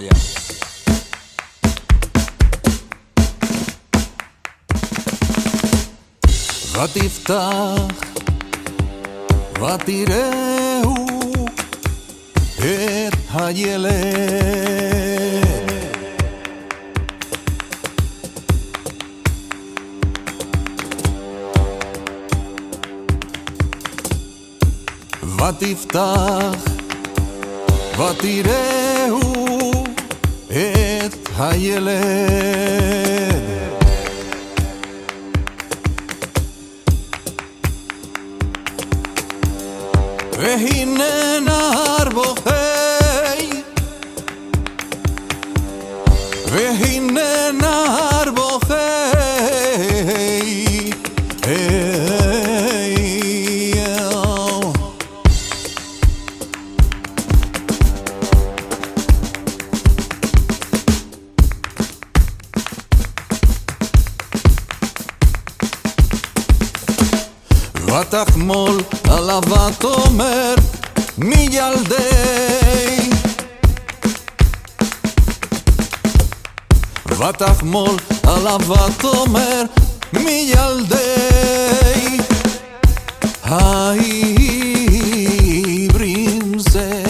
allá. ותפתח ותראהו את הילד ותפתח ותראהו את הילד והנה נהר בוכה והנה נהר בוכה ותחמול עליו ותאמר מי ילדי ותחמול עליו ותאמר מי ילדי העברים זה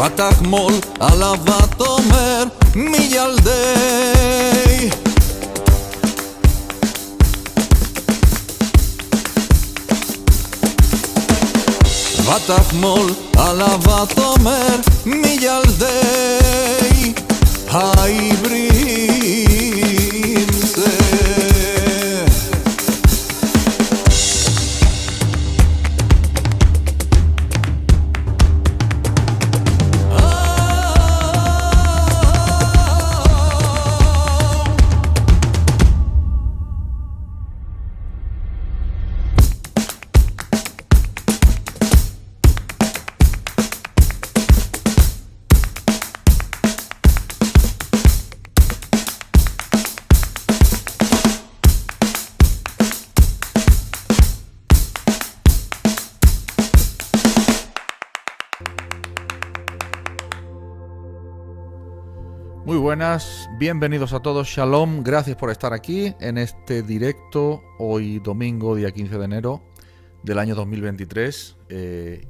ותחמול עליו ותאמר מי ילדי ותחמול עליו ותאמר מי ילדי העברים זה Muy buenas, bienvenidos a todos, Shalom, gracias por estar aquí en este directo, hoy domingo, día 15 de enero del año 2023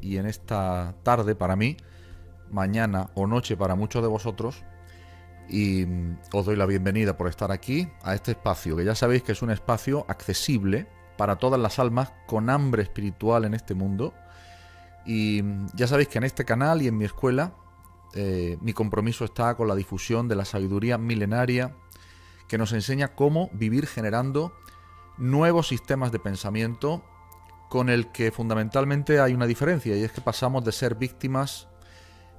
y en esta tarde para mí, mañana o noche para muchos de vosotros, y os doy la bienvenida por estar aquí a este espacio, que ya sabéis que es un espacio accesible para todas las almas con hambre espiritual en este mundo, y ya sabéis que en este canal y en mi escuela mi compromiso está con la difusión de la sabiduría milenaria que nos enseña cómo vivir generando nuevos sistemas de pensamiento con el que fundamentalmente hay una diferencia, y es que pasamos de ser víctimas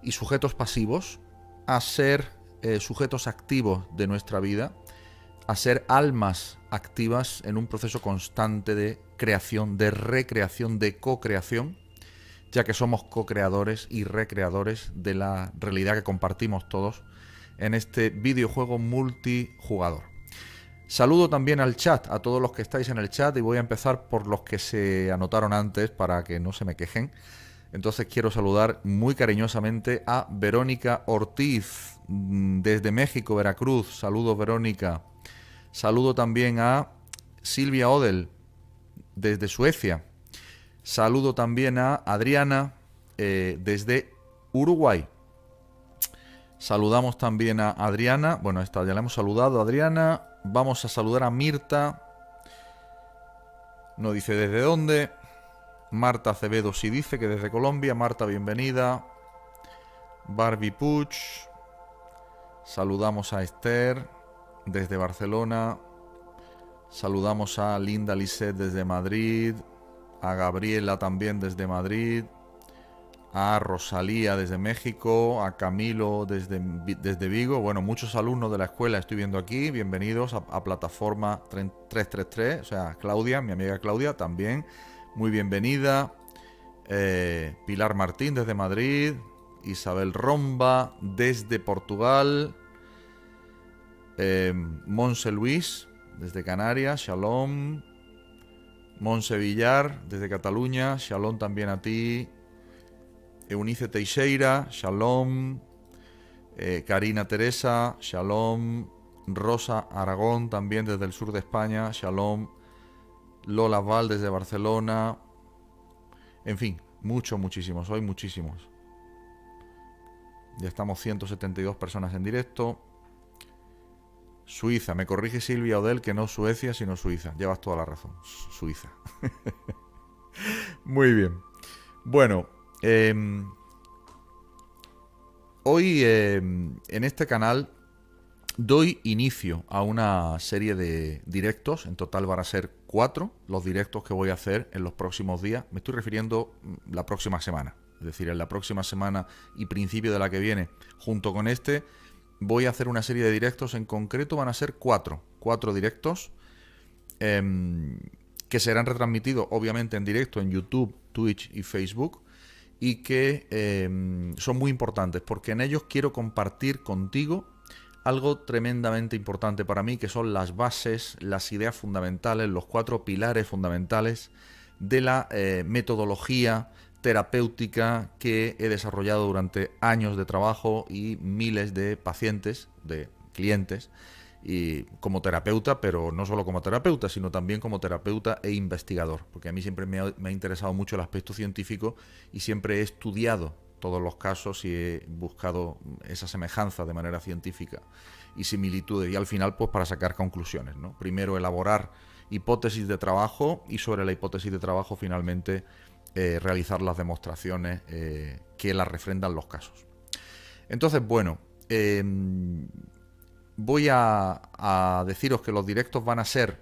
y sujetos pasivos a ser sujetos activos de nuestra vida, a ser almas activas en un proceso constante de creación, de recreación, de co-creación, ya que somos co-creadores y recreadores de la realidad que compartimos todos en este videojuego multijugador. Saludo también al chat, a todos los que estáis en el chat, y voy a empezar por los que se anotaron antes para que no se me quejen. Entonces quiero saludar muy cariñosamente a Verónica Ortiz desde México, Veracruz. Saludos, Verónica. Saludo también a Silvia Odel desde Suecia. Saludo también a Adriana desde Uruguay. Saludamos también a Adriana. Bueno, esta ya la hemos saludado, Adriana. Vamos a saludar a Mirta. No dice desde dónde. Marta Acevedo sí dice que desde Colombia. Marta, bienvenida. Barbie Puch. Saludamos a Esther desde Barcelona. Saludamos a Linda Lisset desde Madrid. A Gabriela también desde Madrid. A Rosalía desde México, a Camilo desde Vigo. Bueno, muchos alumnos de la escuela estoy viendo aquí. Bienvenidos a plataforma 333. O sea, Claudia, mi amiga Claudia, también muy bienvenida. Pilar Martín desde Madrid. Isabel Romba desde Portugal. Monse Luis desde Canarias. Shalom. Monse Villar desde Cataluña. Shalom también a ti. Eunice Teixeira, Shalom. Karina Teresa, Shalom. Rosa Aragón, también desde el sur de España, Shalom. Lola Val desde Barcelona. En fin, muchísimos, hoy muchísimos. Ya estamos 172 personas en directo. Suiza, me corrige Silvia Odel que no Suecia, sino Suiza. Llevas toda la razón, Suiza. Muy bien. Bueno, hoy en este canal doy inicio a una serie de directos. En total van a ser 4 los directos que voy a hacer en los próximos días. Me estoy refiriendo la próxima semana. Es decir, en la próxima semana y principio de la que viene, junto con este, voy a hacer una serie de directos. En concreto van a ser 4 directos que serán retransmitidos obviamente en directo en YouTube, Twitch y Facebook. Y que son muy importantes porque en ellos quiero compartir contigo algo tremendamente importante para mí, que son las bases, las ideas fundamentales, los 4 pilares fundamentales de la metodología terapéutica que he desarrollado durante años de trabajo y miles de pacientes, de clientes, y como terapeuta, pero no solo como terapeuta, sino también como terapeuta e investigador, porque a mí siempre me ha interesado mucho el aspecto científico y siempre he estudiado todos los casos y he buscado esa semejanza de manera científica y similitudes, y al final pues para sacar conclusiones, ¿no? Primero elaborar hipótesis de trabajo y sobre la hipótesis de trabajo finalmente realizar las demostraciones que las refrendan los casos. Entonces, bueno, voy a deciros que los directos van a ser,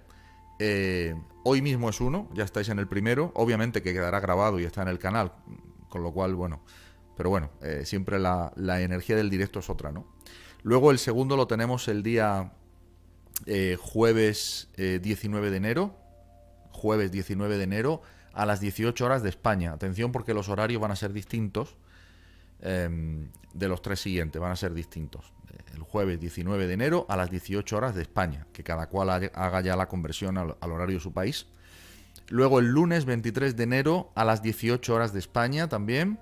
hoy mismo es uno, ya estáis en el primero, obviamente que quedará grabado y está en el canal, con lo cual, bueno, pero bueno, siempre la energía del directo es otra, ¿no? Luego el segundo lo tenemos el día jueves 19 de enero, a las 18 horas de España. Atención porque los horarios van a ser distintos. De los 3 siguientes van a ser distintos. El jueves 19 de enero a las 18 horas de España, que cada cual haga ya la conversión al horario de su país. Luego el lunes 23 de enero a las 18 horas de España también.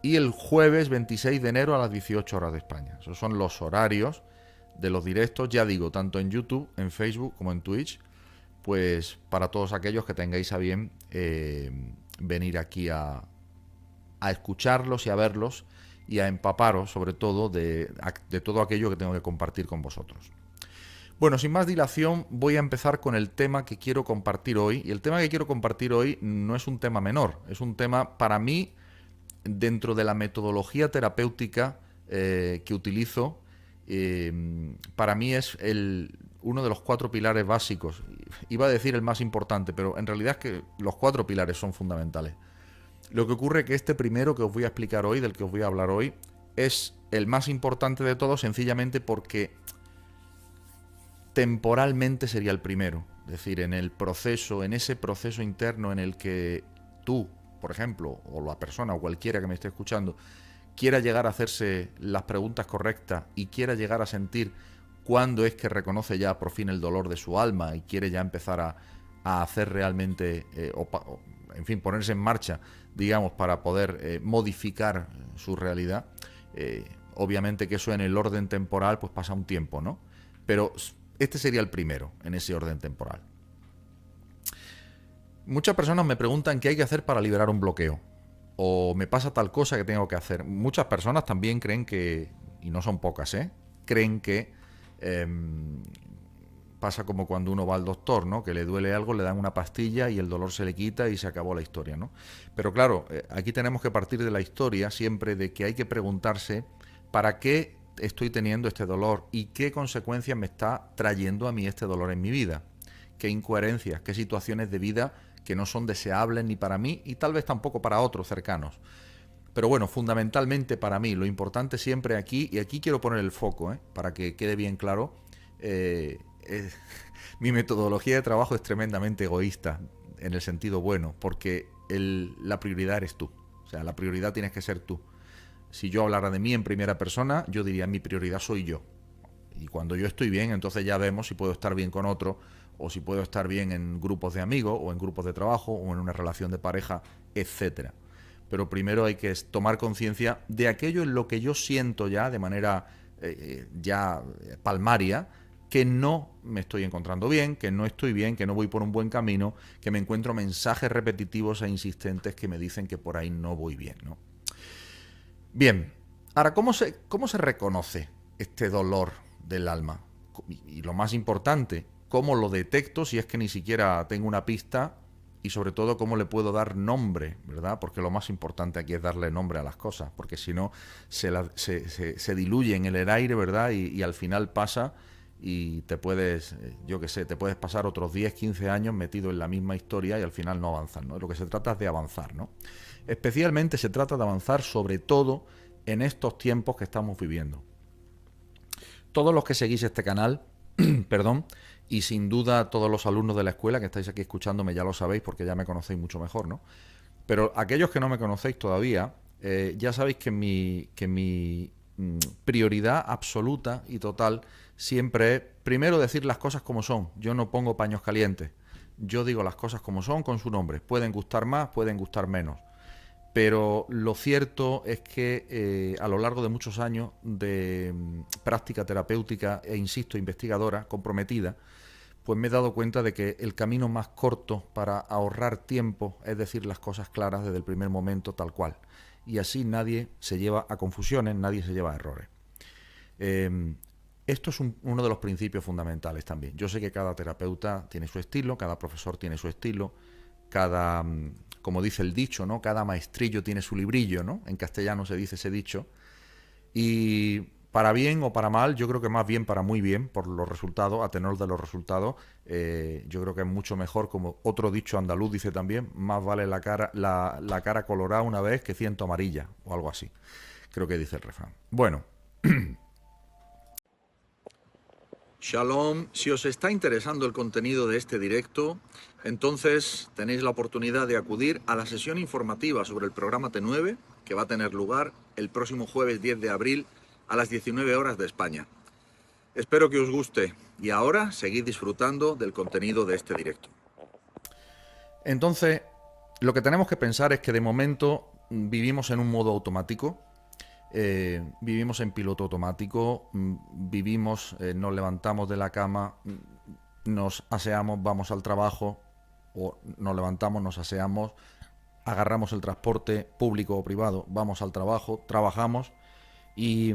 Y el jueves 26 de enero a las 18 horas de España. Esos son los horarios de los directos, ya digo, tanto en YouTube, en Facebook como en Twitch, pues para todos aquellos que tengáis a bien venir aquí a escucharlos y a verlos y a empaparos sobre todo de todo aquello que tengo que compartir con vosotros. Bueno, sin más dilación voy a empezar con el tema que quiero compartir hoy, y el tema que quiero compartir hoy no es un tema menor, es un tema para mí dentro de la metodología terapéutica que utilizo. Para mí es uno de los 4 pilares básicos. Iba a decir el más importante, pero en realidad es que los 4 pilares son fundamentales. Lo que ocurre es que este primero que os voy a explicar hoy, del que os voy a hablar hoy, es el más importante de todos, sencillamente porque temporalmente sería el primero. Es decir, en ese proceso interno en el que tú, por ejemplo, o la persona o cualquiera que me esté escuchando, quiera llegar a hacerse las preguntas correctas y quiera llegar a sentir cuándo es que reconoce ya por fin el dolor de su alma y quiere ya empezar a hacer realmente, en fin, ponerse en marcha, digamos, para poder modificar su realidad. Obviamente que eso en el orden temporal pues pasa un tiempo, ¿no? Pero este sería el primero en ese orden temporal. Muchas personas me preguntan qué hay que hacer para liberar un bloqueo, o me pasa tal cosa que tengo que hacer. Muchas personas también creen que, y no son pocas, creen que pasa como cuando uno va al doctor, ¿no? Que le duele algo, le dan una pastilla y el dolor se le quita y se acabó la historia, ¿no? Pero claro, aquí tenemos que partir de la historia siempre de que hay que preguntarse ¿para qué estoy teniendo este dolor y qué consecuencias me está trayendo a mí este dolor en mi vida? ¿Qué incoherencias, qué situaciones de vida que no son deseables ni para mí y tal vez tampoco para otros cercanos? Pero bueno, fundamentalmente para mí, lo importante siempre aquí, y aquí quiero poner el foco, para que quede bien claro, mi metodología de trabajo es tremendamente egoísta, en el sentido bueno, porque la prioridad eres tú. O sea, la prioridad tienes que ser tú. Si yo hablara de mí en primera persona, yo diría mi prioridad soy yo. Y cuando yo estoy bien, entonces ya vemos si puedo estar bien con otro, o si puedo estar bien en grupos de amigos, o en grupos de trabajo, o en una relación de pareja, etcétera. Pero primero hay que tomar conciencia de aquello en lo que yo siento ya de manera ya palmaria, que no me estoy encontrando bien, que no estoy bien, que no voy por un buen camino, que me encuentro mensajes repetitivos e insistentes que me dicen que por ahí no voy bien, ¿no? Bien, ahora, ¿cómo se reconoce este dolor del alma? Y lo más importante, ¿cómo lo detecto si es que ni siquiera tengo una pista? Y sobre todo, ¿cómo le puedo dar nombre? ¿Verdad? Porque lo más importante aquí es darle nombre a las cosas, porque si no, se diluye en el aire, ¿verdad? Y al final pasa y te puedes, yo qué sé, te puedes pasar otros 10, 15 años metido en la misma historia y al final no avanzas, ¿no? Lo que se trata es de avanzar, ¿no? Especialmente se trata de avanzar sobre todo en estos tiempos que estamos viviendo. Todos los que seguís este canal, perdón, y sin duda todos los alumnos de la escuela que estáis aquí escuchándome ya lo sabéis porque ya me conocéis mucho mejor, ¿no? Pero aquellos que no me conocéis todavía, ya sabéis que mi prioridad absoluta y total siempre es, primero, decir las cosas como son. Yo no pongo paños calientes. Yo digo las cosas como son con su nombre. Pueden gustar más, pueden gustar menos. Pero lo cierto es que a lo largo de muchos años de práctica terapéutica e, insisto, investigadora, comprometida, pues me he dado cuenta de que el camino más corto para ahorrar tiempo es decir las cosas claras desde el primer momento tal cual. Y así nadie se lleva a confusiones, nadie se lleva a errores. Esto es uno de los principios fundamentales también. Yo sé que cada terapeuta tiene su estilo, cada profesor tiene su estilo, cada... como dice el dicho, ¿no? Cada maestrillo tiene su librillo, ¿no? En castellano se dice ese dicho. Y para bien o para mal, yo creo que más bien para muy bien, por los resultados, a tenor de los resultados, yo creo que es mucho mejor, como otro dicho andaluz dice también, más vale la cara colorada una vez que 100 amarilla, o algo así. Creo que dice el refrán. Bueno. Shalom, si os está interesando el contenido de este directo, entonces tenéis la oportunidad de acudir a la sesión informativa sobre el programa T9, que va a tener lugar el próximo jueves 10 de abril a las 19 horas de España. Espero que os guste y ahora seguid disfrutando del contenido de este directo. Entonces, lo que tenemos que pensar es que de momento vivimos en un modo automático. Vivimos en piloto automático, vivimos, nos levantamos de la cama, nos aseamos, vamos al trabajo, o nos levantamos, nos aseamos, agarramos el transporte público o privado, vamos al trabajo, trabajamos y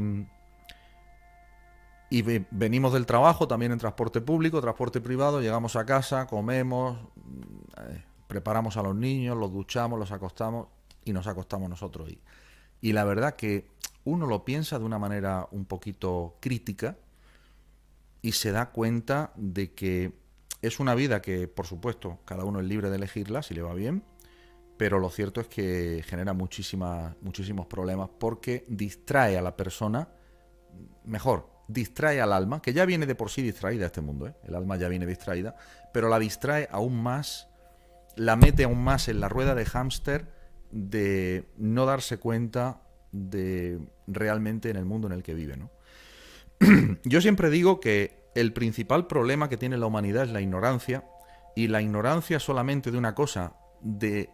venimos del trabajo también en transporte público, transporte privado, llegamos a casa, comemos, preparamos a los niños, los duchamos, los acostamos y nos acostamos nosotros. Y la verdad que uno lo piensa de una manera un poquito crítica y se da cuenta de que es una vida que, por supuesto, cada uno es libre de elegirla si le va bien, pero lo cierto es que genera muchísimos problemas porque distrae a la persona, mejor, distrae al alma, que ya viene de por sí distraída este mundo, el alma ya viene distraída, pero la distrae aún más, la mete aún más en la rueda de hámster de no darse cuenta de realmente en el mundo en el que vive, ¿no? Yo siempre digo que el principal problema que tiene la humanidad es la ignorancia, y la ignorancia solamente de una cosa, de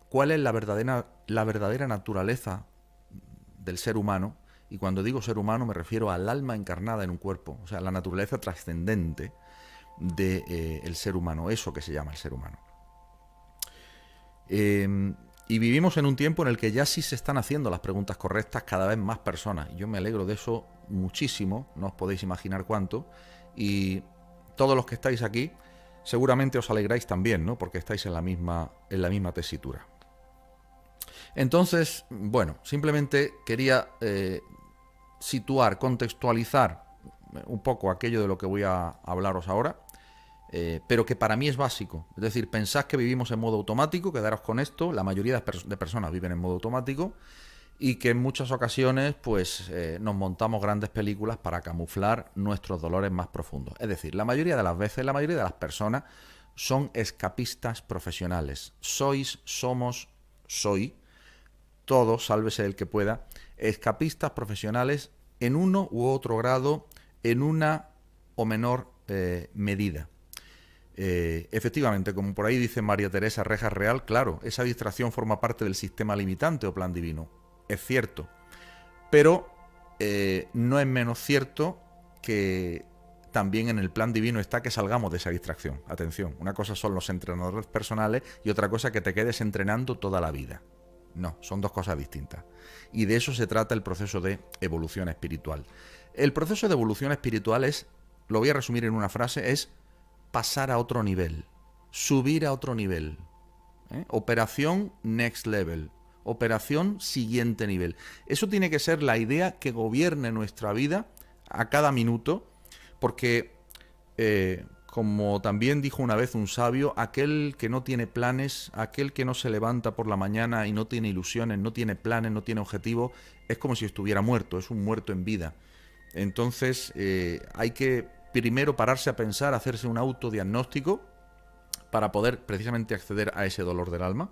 cuál es la verdadera naturaleza del ser humano. Y cuando digo ser humano me refiero al alma encarnada en un cuerpo, o sea, la naturaleza trascendente del ser humano, eso que se llama el ser humano. Y vivimos en un tiempo en el que ya sí se están haciendo las preguntas correctas cada vez más personas. Y yo me alegro de eso muchísimo, no os podéis imaginar cuánto. Y todos los que estáis aquí seguramente os alegráis también, ¿no? Porque estáis en la misma tesitura. Entonces, bueno, simplemente quería situar, contextualizar un poco aquello de lo que voy a hablaros ahora. Pero que para mí es básico. Es decir, pensad que vivimos en modo automático, quedaros con esto, la mayoría de personas viven en modo automático, y que en muchas ocasiones pues nos montamos grandes películas para camuflar nuestros dolores más profundos. Es decir, la mayoría de las veces, la mayoría de las personas son escapistas profesionales. Soy, todos, sálvese el que pueda, escapistas profesionales en uno u otro grado, en una o menor medida. Efectivamente, como por ahí dice María Teresa Rejas Real, claro, esa distracción forma parte del sistema limitante o plan divino. Es cierto, pero no es menos cierto que también en el plan divino está que salgamos de esa distracción. Atención, una cosa son los entrenadores personales y otra cosa que te quedes entrenando toda la vida. No, son dos cosas distintas. Y de eso se trata el proceso de evolución espiritual. El proceso de evolución espiritual es, lo voy a resumir en una frase, es pasar a otro nivel, subir a otro nivel. Operación next level, operación siguiente nivel. Eso tiene que ser la idea que gobierne nuestra vida a cada minuto, porque, como también dijo una vez un sabio, aquel que no tiene planes, aquel que no se levanta por la mañana y no tiene ilusiones, no tiene planes, no tiene objetivos, es como si estuviera muerto, es un muerto en vida. Entonces hay que primero pararse a pensar, hacerse un autodiagnóstico para poder precisamente acceder a ese dolor del alma.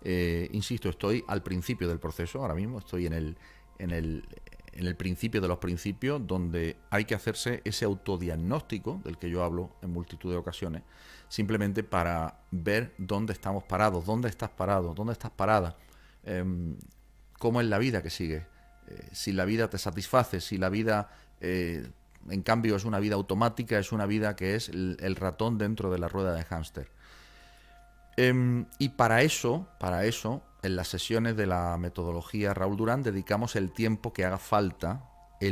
Insisto, estoy al principio del proceso, ahora mismo estoy en el principio de los principios, donde hay que hacerse ese autodiagnóstico del que yo hablo en multitud de ocasiones, simplemente para ver dónde estamos parados, dónde estás parado, dónde estás parada, cómo es la vida que sigue, si la vida te satisface, si la vida en cambio es una vida automática, es una vida que es el ratón dentro de la rueda de hámster. Y para eso, en las sesiones de la metodología Raúl Durán dedicamos el tiempo que haga falta, y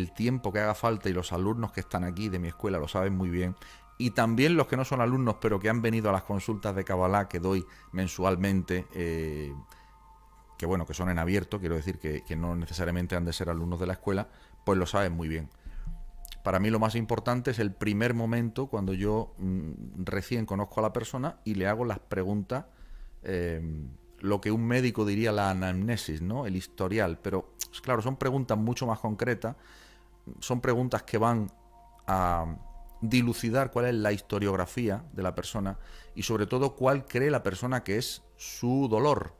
los alumnos que están aquí de mi escuela lo saben muy bien, y también los que no son alumnos pero que han venido a las consultas de Kabbalah que doy mensualmente, que bueno, que son en abierto, quiero decir que no necesariamente han de ser alumnos de la escuela, pues lo saben muy bien. Para mí lo más importante es el primer momento cuando yo recién conozco a la persona y le hago las preguntas, lo que un médico diría la anamnesis, ¿no? El historial. Pero claro, son preguntas mucho más concretas, son preguntas que van a dilucidar cuál es la historiografía de la persona y sobre todo cuál cree la persona que es su dolor.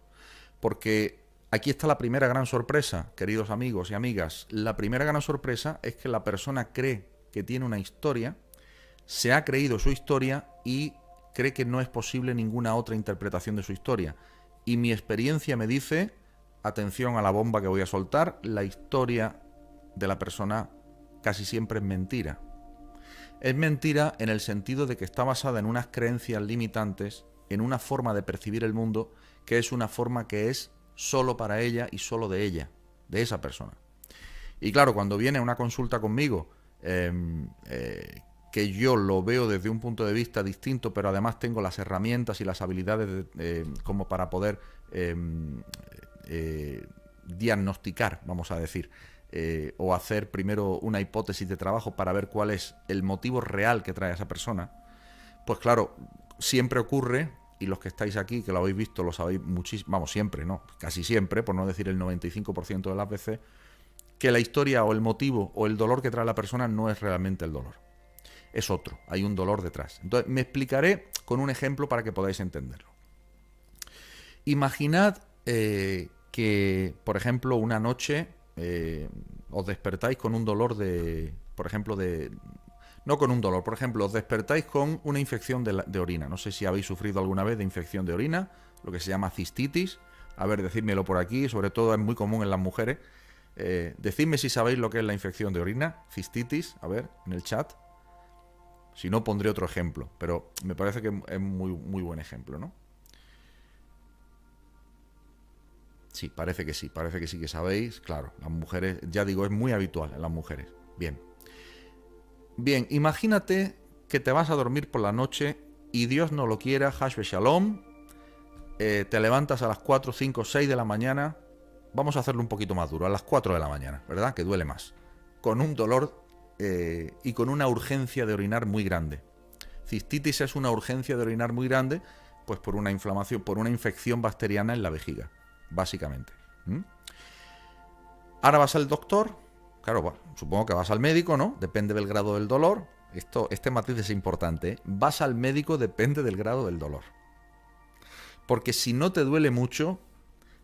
Porque aquí está la primera gran sorpresa, queridos amigos y amigas. La primera gran sorpresa es que la persona cree que tiene una historia, se ha creído su historia y cree que no es posible ninguna otra interpretación de su historia. Y mi experiencia me dice, atención a la bomba que voy a soltar, la historia de la persona casi siempre es mentira. Es mentira en el sentido de que está basada en unas creencias limitantes, en una forma de percibir el mundo, que es una forma que es solo para ella y solo de ella, de esa persona. Y claro, cuando viene a una consulta conmigo, que yo lo veo desde un punto de vista distinto, pero además tengo las herramientas y las habilidades como para poder diagnosticar, vamos a decir, o hacer primero una hipótesis de trabajo para ver cuál es el motivo real que trae a esa persona, pues claro, siempre ocurre, y los que estáis aquí, que lo habéis visto, lo sabéis muchísimo, vamos, siempre, ¿no? Casi siempre, por no decir el 95% de las veces, que la historia o el motivo o el dolor que trae la persona no es realmente el dolor. Es otro, hay un dolor detrás. Entonces, me explicaré con un ejemplo para que podáis entenderlo. Imaginad que, por ejemplo, una noche os despertáis con un dolor de por ejemplo, no con un dolor, por ejemplo, os despertáis con una infección de orina. No sé si habéis sufrido alguna vez de infección de orina, lo que se llama cistitis. A ver, decídmelo por aquí, sobre todo es muy común en las mujeres. Decidme si sabéis lo que es la infección de orina, cistitis, a ver, en el chat. Si no, pondré otro ejemplo, pero me parece que es muy buen ejemplo, ¿no? Sí, parece que sí que sabéis. Claro, las mujeres, ya digo, es muy habitual en las mujeres. Bien. Bien, imagínate que te vas a dormir por la noche y Dios no lo quiera, Hashve Shalom, te levantas a las 4, 5, 6 de la mañana, vamos a hacerlo un poquito más duro, a las 4 de la mañana, ¿verdad? Que duele más. Con un dolor y con una urgencia de orinar muy grande. Cistitis es una urgencia de orinar muy grande, pues por una inflamación, por una infección bacteriana en la vejiga, básicamente. Ahora vas al doctor, claro, bueno, supongo que vas al médico, ¿no? Depende del grado del dolor. Este matiz es importante, ¿eh? Vas al médico, depende del grado del dolor. Porque si no te duele mucho,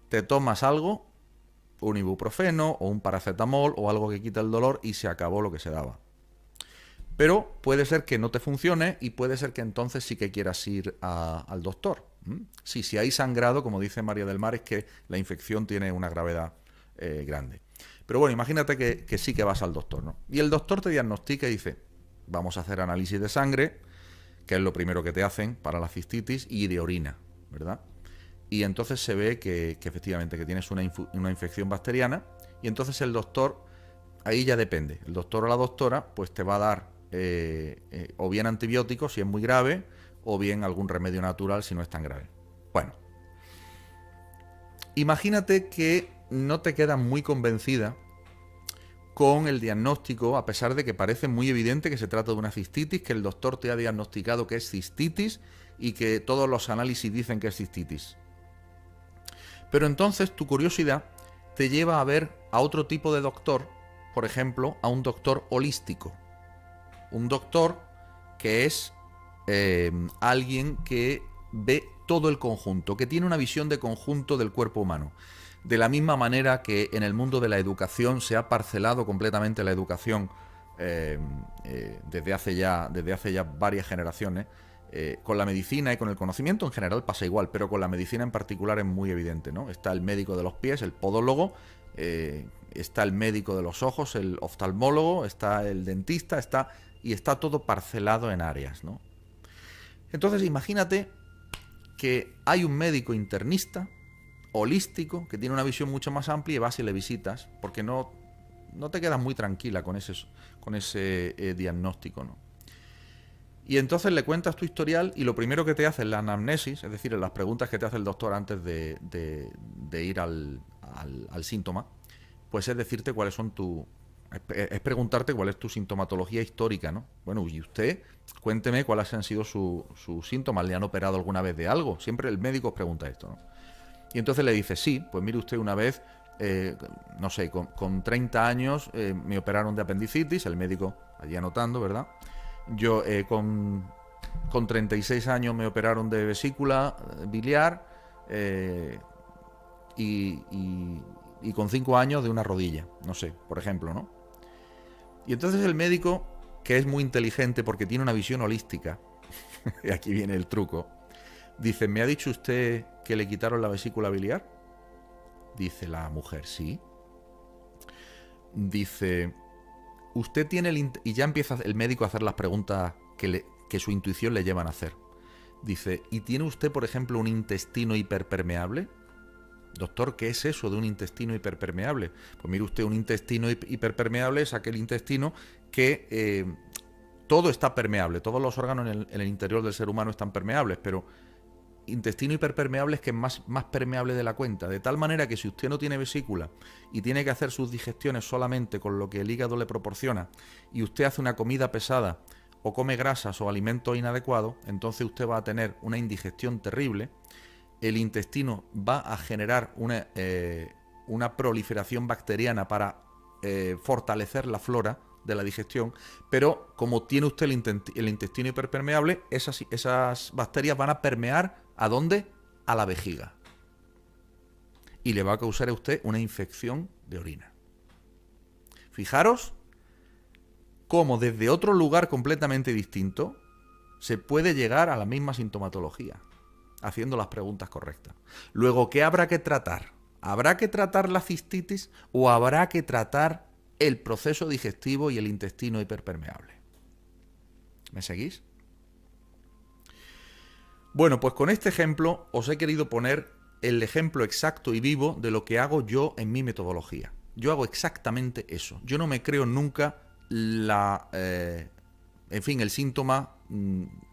te tomas algo, un ibuprofeno o un paracetamol o algo que quita el dolor y se acabó lo que se daba. Pero puede ser que no te funcione y puede ser que entonces sí que quieras ir al doctor. Sí, si hay sangrado, como dice María del Mar, es que la infección tiene una gravedad grande. Pero bueno, imagínate que sí que vas al doctor, ¿no? Y el doctor te diagnostica y dice, vamos a hacer análisis de sangre, que es lo primero que te hacen para la cistitis, y de orina, ¿verdad? Y entonces se ve que efectivamente que tienes una infección bacteriana, y entonces el doctor, ahí ya depende, el doctor o la doctora pues te va a dar o bien antibióticos si es muy grave, o bien algún remedio natural si no es tan grave. Bueno, imagínate que no te quedas muy convencida con el diagnóstico, a pesar de que parece muy evidente que se trata de una cistitis, que el doctor te ha diagnosticado que es cistitis y que todos los análisis dicen que es cistitis. Pero entonces tu curiosidad te lleva a ver a otro tipo de doctor, por ejemplo, a un doctor holístico. Un doctor que es alguien que ve todo el conjunto, que tiene una visión de conjunto del cuerpo humano. De la misma manera que en el mundo de la educación se ha parcelado completamente la educación desde hace ya varias generaciones, con la medicina y con el conocimiento en general pasa igual, pero con la medicina en particular es muy evidente, ¿no? Está el médico de los pies, el podólogo, está el médico de los ojos, el oftalmólogo, está el dentista, está todo parcelado en áreas, ¿no? Entonces imagínate que hay un médico internista holístico que tiene una visión mucho más amplia y vas y le visitas porque no te quedas muy tranquila con ese diagnóstico, ¿no? Y entonces le cuentas tu historial y lo primero que te hace en la anamnesis, es decir, en las preguntas que te hace el doctor antes de ir al síntoma, pues es decirte cuáles son es preguntarte cuál es tu sintomatología histórica, ¿no? Bueno, y usted, cuénteme cuáles han sido sus síntomas, ¿le han operado alguna vez de algo? Siempre el médico os pregunta esto, ¿no? Y entonces le dice, sí, pues mire usted, una vez, no sé, con 30 años me operaron de apendicitis, el médico allí anotando, ¿verdad? Yo con 36 años me operaron de vesícula biliar y con 5 años de una rodilla, no sé, por ejemplo, ¿no? Y entonces el médico, que es muy inteligente porque tiene una visión holística, y aquí viene el truco, dice, ¿me ha dicho usted que le quitaron la vesícula biliar? Dice la mujer, sí. Dice, usted tiene y ya empieza el médico a hacer las preguntas que su intuición le llevan a hacer. Dice, ¿y tiene usted, por ejemplo, un intestino hiperpermeable? Doctor, ¿qué es eso de un intestino hiperpermeable? Pues mire usted, un intestino hiperpermeable es aquel intestino que todo está permeable, todos los órganos en el interior del ser humano están permeables, pero intestino hiperpermeable es que es más permeable de la cuenta, de tal manera que si usted no tiene vesícula y tiene que hacer sus digestiones solamente con lo que el hígado le proporciona, y usted hace una comida pesada o come grasas o alimentos inadecuados, entonces usted va a tener una indigestión terrible. El intestino va a generar una proliferación bacteriana para fortalecer la flora de la digestión, pero como tiene usted el intestino hiperpermeable, esas bacterias van a permear ¿a dónde? A la vejiga. Y le va a causar a usted una infección de orina. Fijaros cómo desde otro lugar completamente distinto se puede llegar a la misma sintomatología, haciendo las preguntas correctas. Luego, ¿qué habrá que tratar? ¿Habrá que tratar la cistitis o habrá que tratar el proceso digestivo y el intestino hiperpermeable? ¿Me seguís? Bueno, pues con este ejemplo os he querido poner el ejemplo exacto y vivo de lo que hago yo en mi metodología. Yo hago exactamente eso. Yo no me creo nunca el síntoma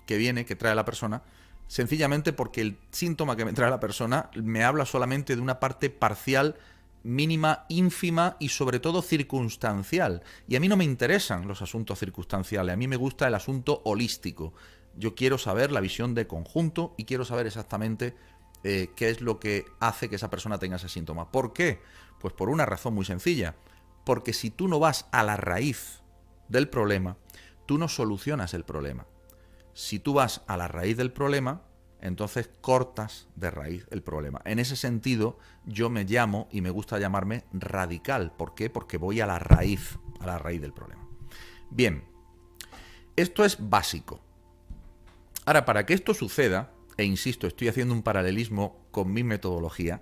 que trae la persona, sencillamente porque el síntoma que me trae la persona me habla solamente de una parte parcial, mínima, ínfima y sobre todo circunstancial. Y a mí no me interesan los asuntos circunstanciales, a mí me gusta el asunto holístico. Yo quiero saber la visión de conjunto y quiero saber exactamente qué es lo que hace que esa persona tenga ese síntoma. ¿Por qué? Pues por una razón muy sencilla. Porque si tú no vas a la raíz del problema, tú no solucionas el problema. Si tú vas a la raíz del problema, entonces cortas de raíz el problema. En ese sentido, yo me llamo y me gusta llamarme radical. ¿Por qué? Porque voy a la raíz del problema. Bien, esto es básico. Ahora, para que esto suceda, e insisto, estoy haciendo un paralelismo con mi metodología,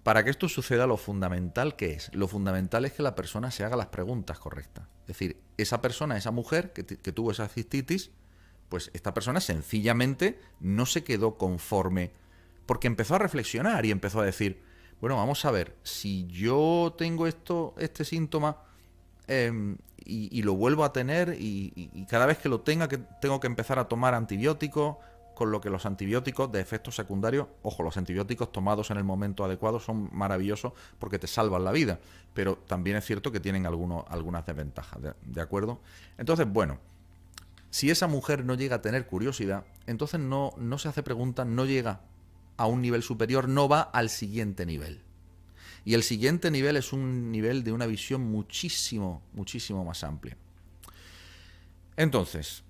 para que esto suceda, lo fundamental, ¿qué es? Lo fundamental es que la persona se haga las preguntas correctas. Es decir, esa persona, esa mujer que tuvo esa cistitis, pues esta persona sencillamente no se quedó conforme, porque empezó a reflexionar y empezó a decir, bueno, vamos a ver, si yo tengo este síntoma y lo vuelvo a tener y cada vez que lo tenga que tengo que empezar a tomar antibióticos, con lo que los antibióticos de efectos secundarios, ojo, los antibióticos tomados en el momento adecuado son maravillosos porque te salvan la vida, pero también es cierto que tienen algunas desventajas, ¿de acuerdo? Entonces, bueno, si esa mujer no llega a tener curiosidad, entonces no se hace preguntas, no llega a un nivel superior, no va al siguiente nivel. Y el siguiente nivel es un nivel de una visión muchísimo, muchísimo más amplia. Entonces,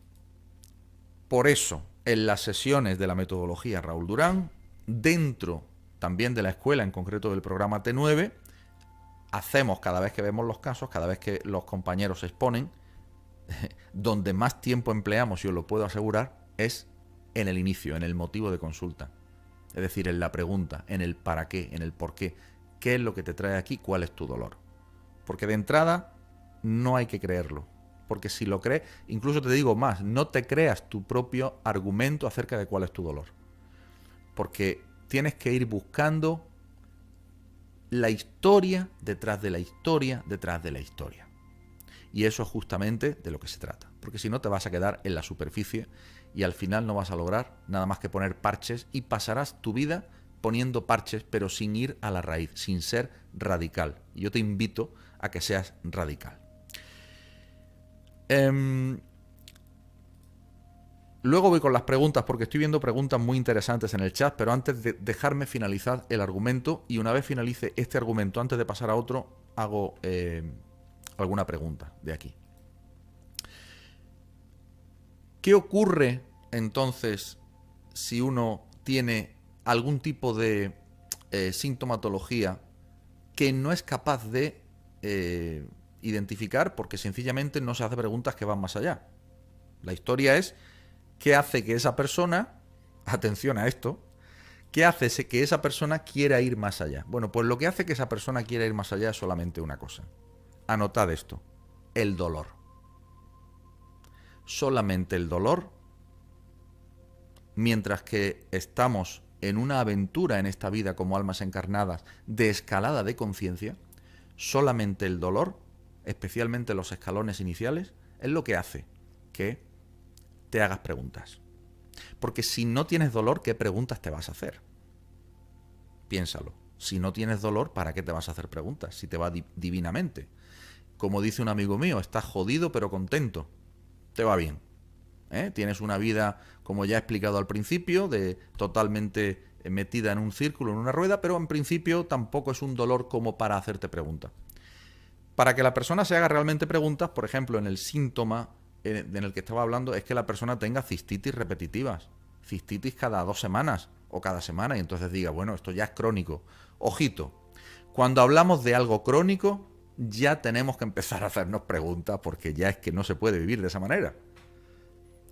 por eso, en las sesiones de la metodología Raúl Durán, dentro también de la escuela, en concreto del programa T9, hacemos, cada vez que vemos los casos, cada vez que los compañeros se exponen, donde más tiempo empleamos, y os lo puedo asegurar, es en el inicio, en el motivo de consulta. Es decir, en la pregunta, en el para qué, en el por qué. ¿Qué es lo que te trae aquí? ¿Cuál es tu dolor? Porque de entrada no hay que creerlo. Porque si lo crees, incluso te digo más, no te creas tu propio argumento acerca de cuál es tu dolor. Porque tienes que ir buscando la historia detrás de la historia detrás de la historia. Y eso es justamente de lo que se trata. Porque si no te vas a quedar en la superficie y al final no vas a lograr nada más que poner parches y pasarás tu vida poniendo parches pero sin ir a la raíz, sin ser radical. Y yo te invito a que seas radical. Luego voy con las preguntas porque estoy viendo preguntas muy interesantes en el chat, pero antes de dejarme finalizar el argumento, y una vez finalice este argumento, antes de pasar a otro, hago alguna pregunta de aquí. ¿Qué ocurre entonces si uno tiene algún tipo de sintomatología que no es capaz de identificar porque sencillamente no se hace preguntas que van más allá? La historia es qué hace que esa persona, atención a esto, qué hace que esa persona quiera ir más allá. Bueno, pues lo que hace que esa persona quiera ir más allá es solamente una cosa. Anotad esto: el dolor. Solamente el dolor, mientras que estamos en una aventura en esta vida como almas encarnadas de escalada de conciencia, solamente el dolor, especialmente los escalones iniciales, es lo que hace que te hagas preguntas. Porque si no tienes dolor, ¿qué preguntas te vas a hacer? Piénsalo. Si no tienes dolor, ¿para qué te vas a hacer preguntas? Si te va divinamente. Como dice un amigo mío, estás jodido pero contento. Te va bien. Tienes una vida, como ya he explicado al principio, totalmente metida en un círculo, en una rueda, pero en principio tampoco es un dolor como para hacerte preguntas. Para que la persona se haga realmente preguntas, por ejemplo, en el síntoma en el que estaba hablando, es que la persona tenga cistitis repetitivas, cistitis cada 2 semanas o cada semana, y entonces diga, bueno, esto ya es crónico. Ojito, cuando hablamos de algo crónico, ya tenemos que empezar a hacernos preguntas porque ya es que no se puede vivir de esa manera.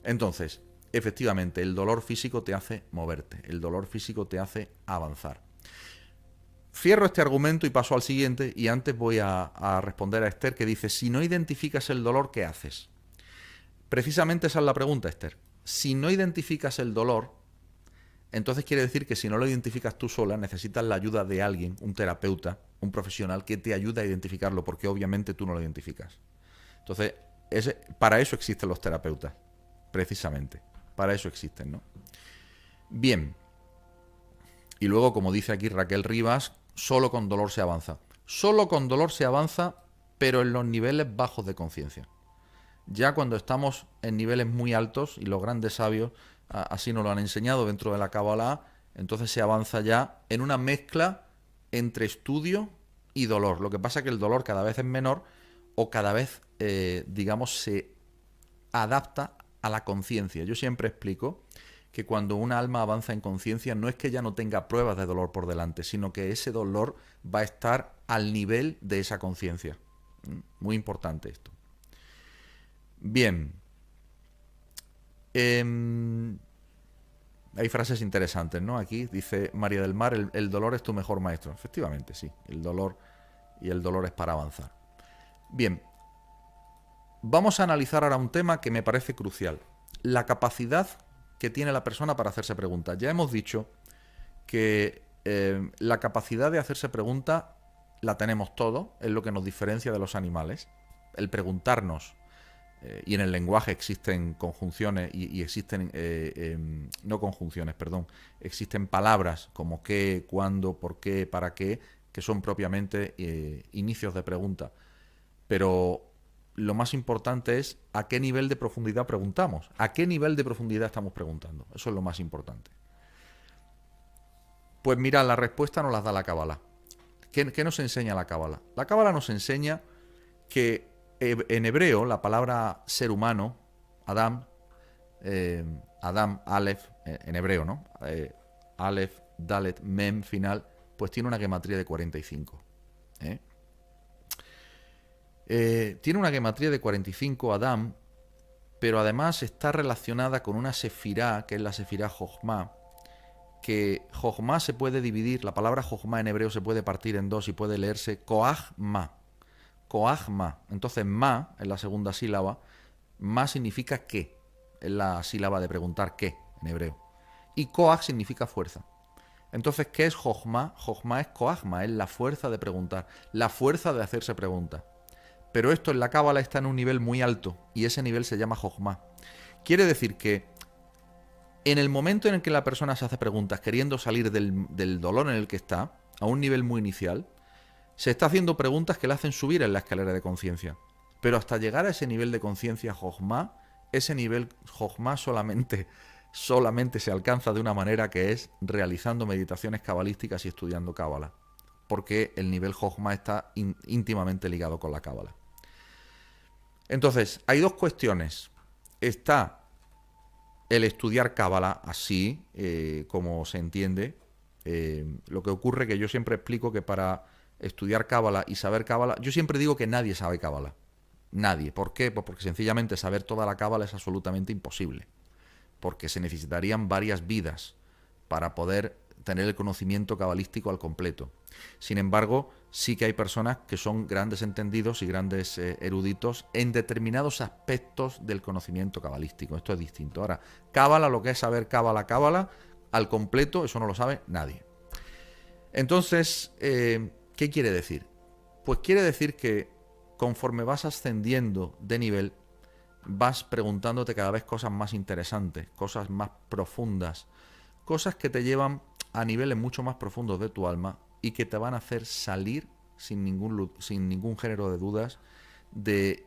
Entonces, efectivamente, el dolor físico te hace moverte, el dolor físico te hace avanzar. Cierro este argumento y paso al siguiente, y antes voy a responder a Esther, que dice, si no identificas el dolor, ¿qué haces? Precisamente esa es la pregunta, Esther. Si no identificas el dolor, entonces quiere decir que si no lo identificas tú sola, necesitas la ayuda de alguien, un terapeuta, un profesional, que te ayude a identificarlo, porque obviamente tú no lo identificas. Entonces, para eso existen los terapeutas, precisamente. Para eso existen, ¿no? Bien. Y luego, como dice aquí Raquel Rivas, solo con dolor se avanza. Solo con dolor se avanza, pero en los niveles bajos de conciencia. Ya cuando estamos en niveles muy altos, y los grandes sabios así nos lo han enseñado dentro de la Kabbalah, entonces se avanza ya en una mezcla entre estudio y dolor. Lo que pasa es que el dolor cada vez es menor o cada vez, digamos, se adapta a la conciencia. Yo siempre explico que cuando una alma avanza en conciencia no es que ya no tenga pruebas de dolor por delante, sino que ese dolor va a estar al nivel de esa conciencia. Muy importante esto. Bien. Hay frases interesantes, ¿no? Aquí dice María del Mar, el dolor es tu mejor maestro. Efectivamente, sí. El dolor es para avanzar. Bien. Vamos a analizar ahora un tema que me parece crucial. La capacidad que tiene la persona para hacerse preguntas. Ya hemos dicho que la capacidad de hacerse preguntas la tenemos todos, es lo que nos diferencia de los animales. El preguntarnos, y en el lenguaje existen conjunciones y existen, no conjunciones, perdón, existen palabras como qué, cuándo, por qué, para qué, que son propiamente inicios de pregunta. Pero lo más importante es a qué nivel de profundidad preguntamos, a qué nivel de profundidad estamos preguntando. Eso es lo más importante. Pues mira, la respuesta nos la da la Kabbalah. ¿Qué nos enseña la Kabbalah? La Kabbalah nos enseña que en hebreo la palabra ser humano, Adam, Aleph, en hebreo, ¿no? Aleph, Dalet, Mem, final, pues tiene una gematría de 45. Tiene una gematría de 45 Adam, pero además está relacionada con una sefirá, que es la sefirá Jochma, que Jochma se puede dividir, la palabra Jochma en hebreo se puede partir en dos y puede leerse Koach-ma. Koach-ma. Entonces, ma, en la segunda sílaba, ma significa qué, es la sílaba de preguntar qué, en hebreo. Y Koach significa fuerza. Entonces, ¿qué es Jochma? Jochma es Koach-ma, es la fuerza de preguntar, la fuerza de hacerse preguntas. Pero esto en la Cábala está en un nivel muy alto y ese nivel se llama Jochma. Quiere decir que en el momento en el que la persona se hace preguntas queriendo salir del dolor en el que está, a un nivel muy inicial, se está haciendo preguntas que le hacen subir en la escalera de conciencia. Pero hasta llegar a ese nivel de conciencia Jochma, ese nivel Jochma solamente se alcanza de una manera que es realizando meditaciones cabalísticas y estudiando Cábala. Porque el nivel Jochma está íntimamente ligado con la Cábala. Entonces, hay dos cuestiones. Está el estudiar Cábala así, como se entiende. Lo que ocurre que yo siempre explico que para estudiar Cábala y saber Cábala, yo siempre digo que nadie sabe Cábala. Nadie. ¿Por qué? Pues porque sencillamente saber toda la Cábala es absolutamente imposible. Porque se necesitarían varias vidas para poder tener el conocimiento cabalístico al completo. Sin embargo, sí que hay personas que son grandes entendidos y grandes eruditos en determinados aspectos del conocimiento cabalístico. Esto es distinto. Ahora, Cábala, lo que es saber Cábala, al completo, eso no lo sabe nadie. Entonces, ¿qué quiere decir? Pues quiere decir que conforme vas ascendiendo de nivel, vas preguntándote cada vez cosas más interesantes, cosas más profundas, cosas que te llevan a niveles mucho más profundos de tu alma y que te van a hacer salir sin ningún género de dudas de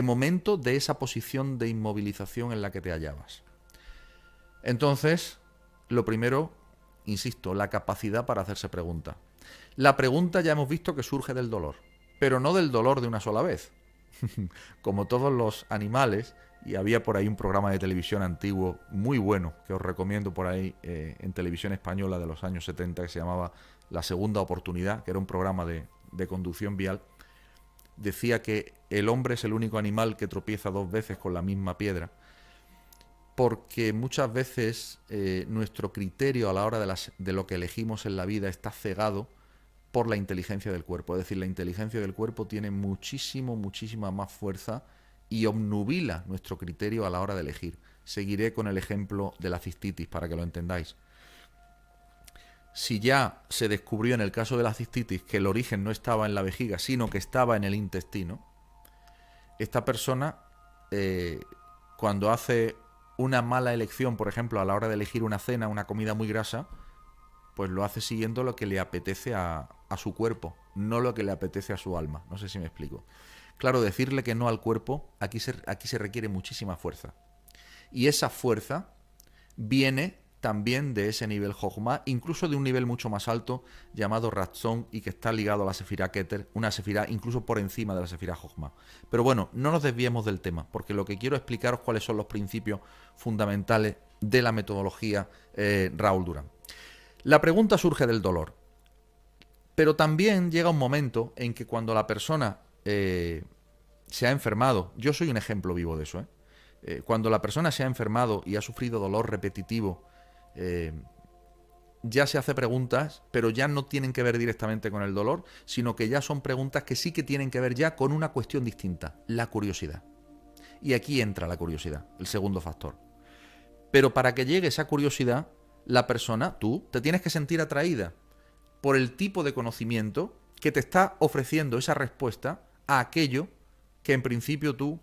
momento de esa posición de inmovilización en la que te hallabas. Entonces, lo primero, insisto, la capacidad para hacerse preguntas. La pregunta ya hemos visto que surge del dolor, pero no del dolor de una sola vez. Como todos los animales, y había por ahí un programa de televisión antiguo muy bueno, que os recomiendo por ahí en televisión española de los años 70, que se llamaba La Segunda Oportunidad, que era un programa de conducción vial, decía que el hombre es el único animal que tropieza 2 veces con la misma piedra, porque muchas veces nuestro criterio a la hora de lo que elegimos en la vida está cegado por la inteligencia del cuerpo. Es decir, la inteligencia del cuerpo tiene muchísima más fuerza y obnubila nuestro criterio a la hora de elegir. Seguiré con el ejemplo de la cistitis para que lo entendáis. Si ya se descubrió en el caso de la cistitis que el origen no estaba en la vejiga, sino que estaba en el intestino, esta persona, cuando hace una mala elección, por ejemplo, a la hora de elegir una cena, una comida muy grasa, pues lo hace siguiendo lo que le apetece a su cuerpo, no lo que le apetece a su alma. No sé si me explico. Claro, decirle que no al cuerpo, aquí se requiere muchísima fuerza. Y esa fuerza viene también de ese nivel Jochma, incluso de un nivel mucho más alto llamado Ratzon, y que está ligado a la Sefirá Keter, una Sefirá incluso por encima de la Sefirá Jochma. Pero bueno, no nos desviemos del tema, porque lo que quiero explicaros cuáles son los principios fundamentales de la metodología Raúl Durán. La pregunta surge del dolor, pero también llega un momento en que cuando la persona se ha enfermado, yo soy un ejemplo vivo de eso, cuando la persona se ha enfermado y ha sufrido dolor repetitivo, ya se hace preguntas, pero ya no tienen que ver directamente con el dolor, sino que ya son preguntas que sí que tienen que ver ya con una cuestión distinta, la curiosidad. Y aquí entra la curiosidad, el segundo factor. Pero para que llegue esa curiosidad, la persona, tú, te tienes que sentir atraída por el tipo de conocimiento que te está ofreciendo esa respuesta a aquello que en principio tú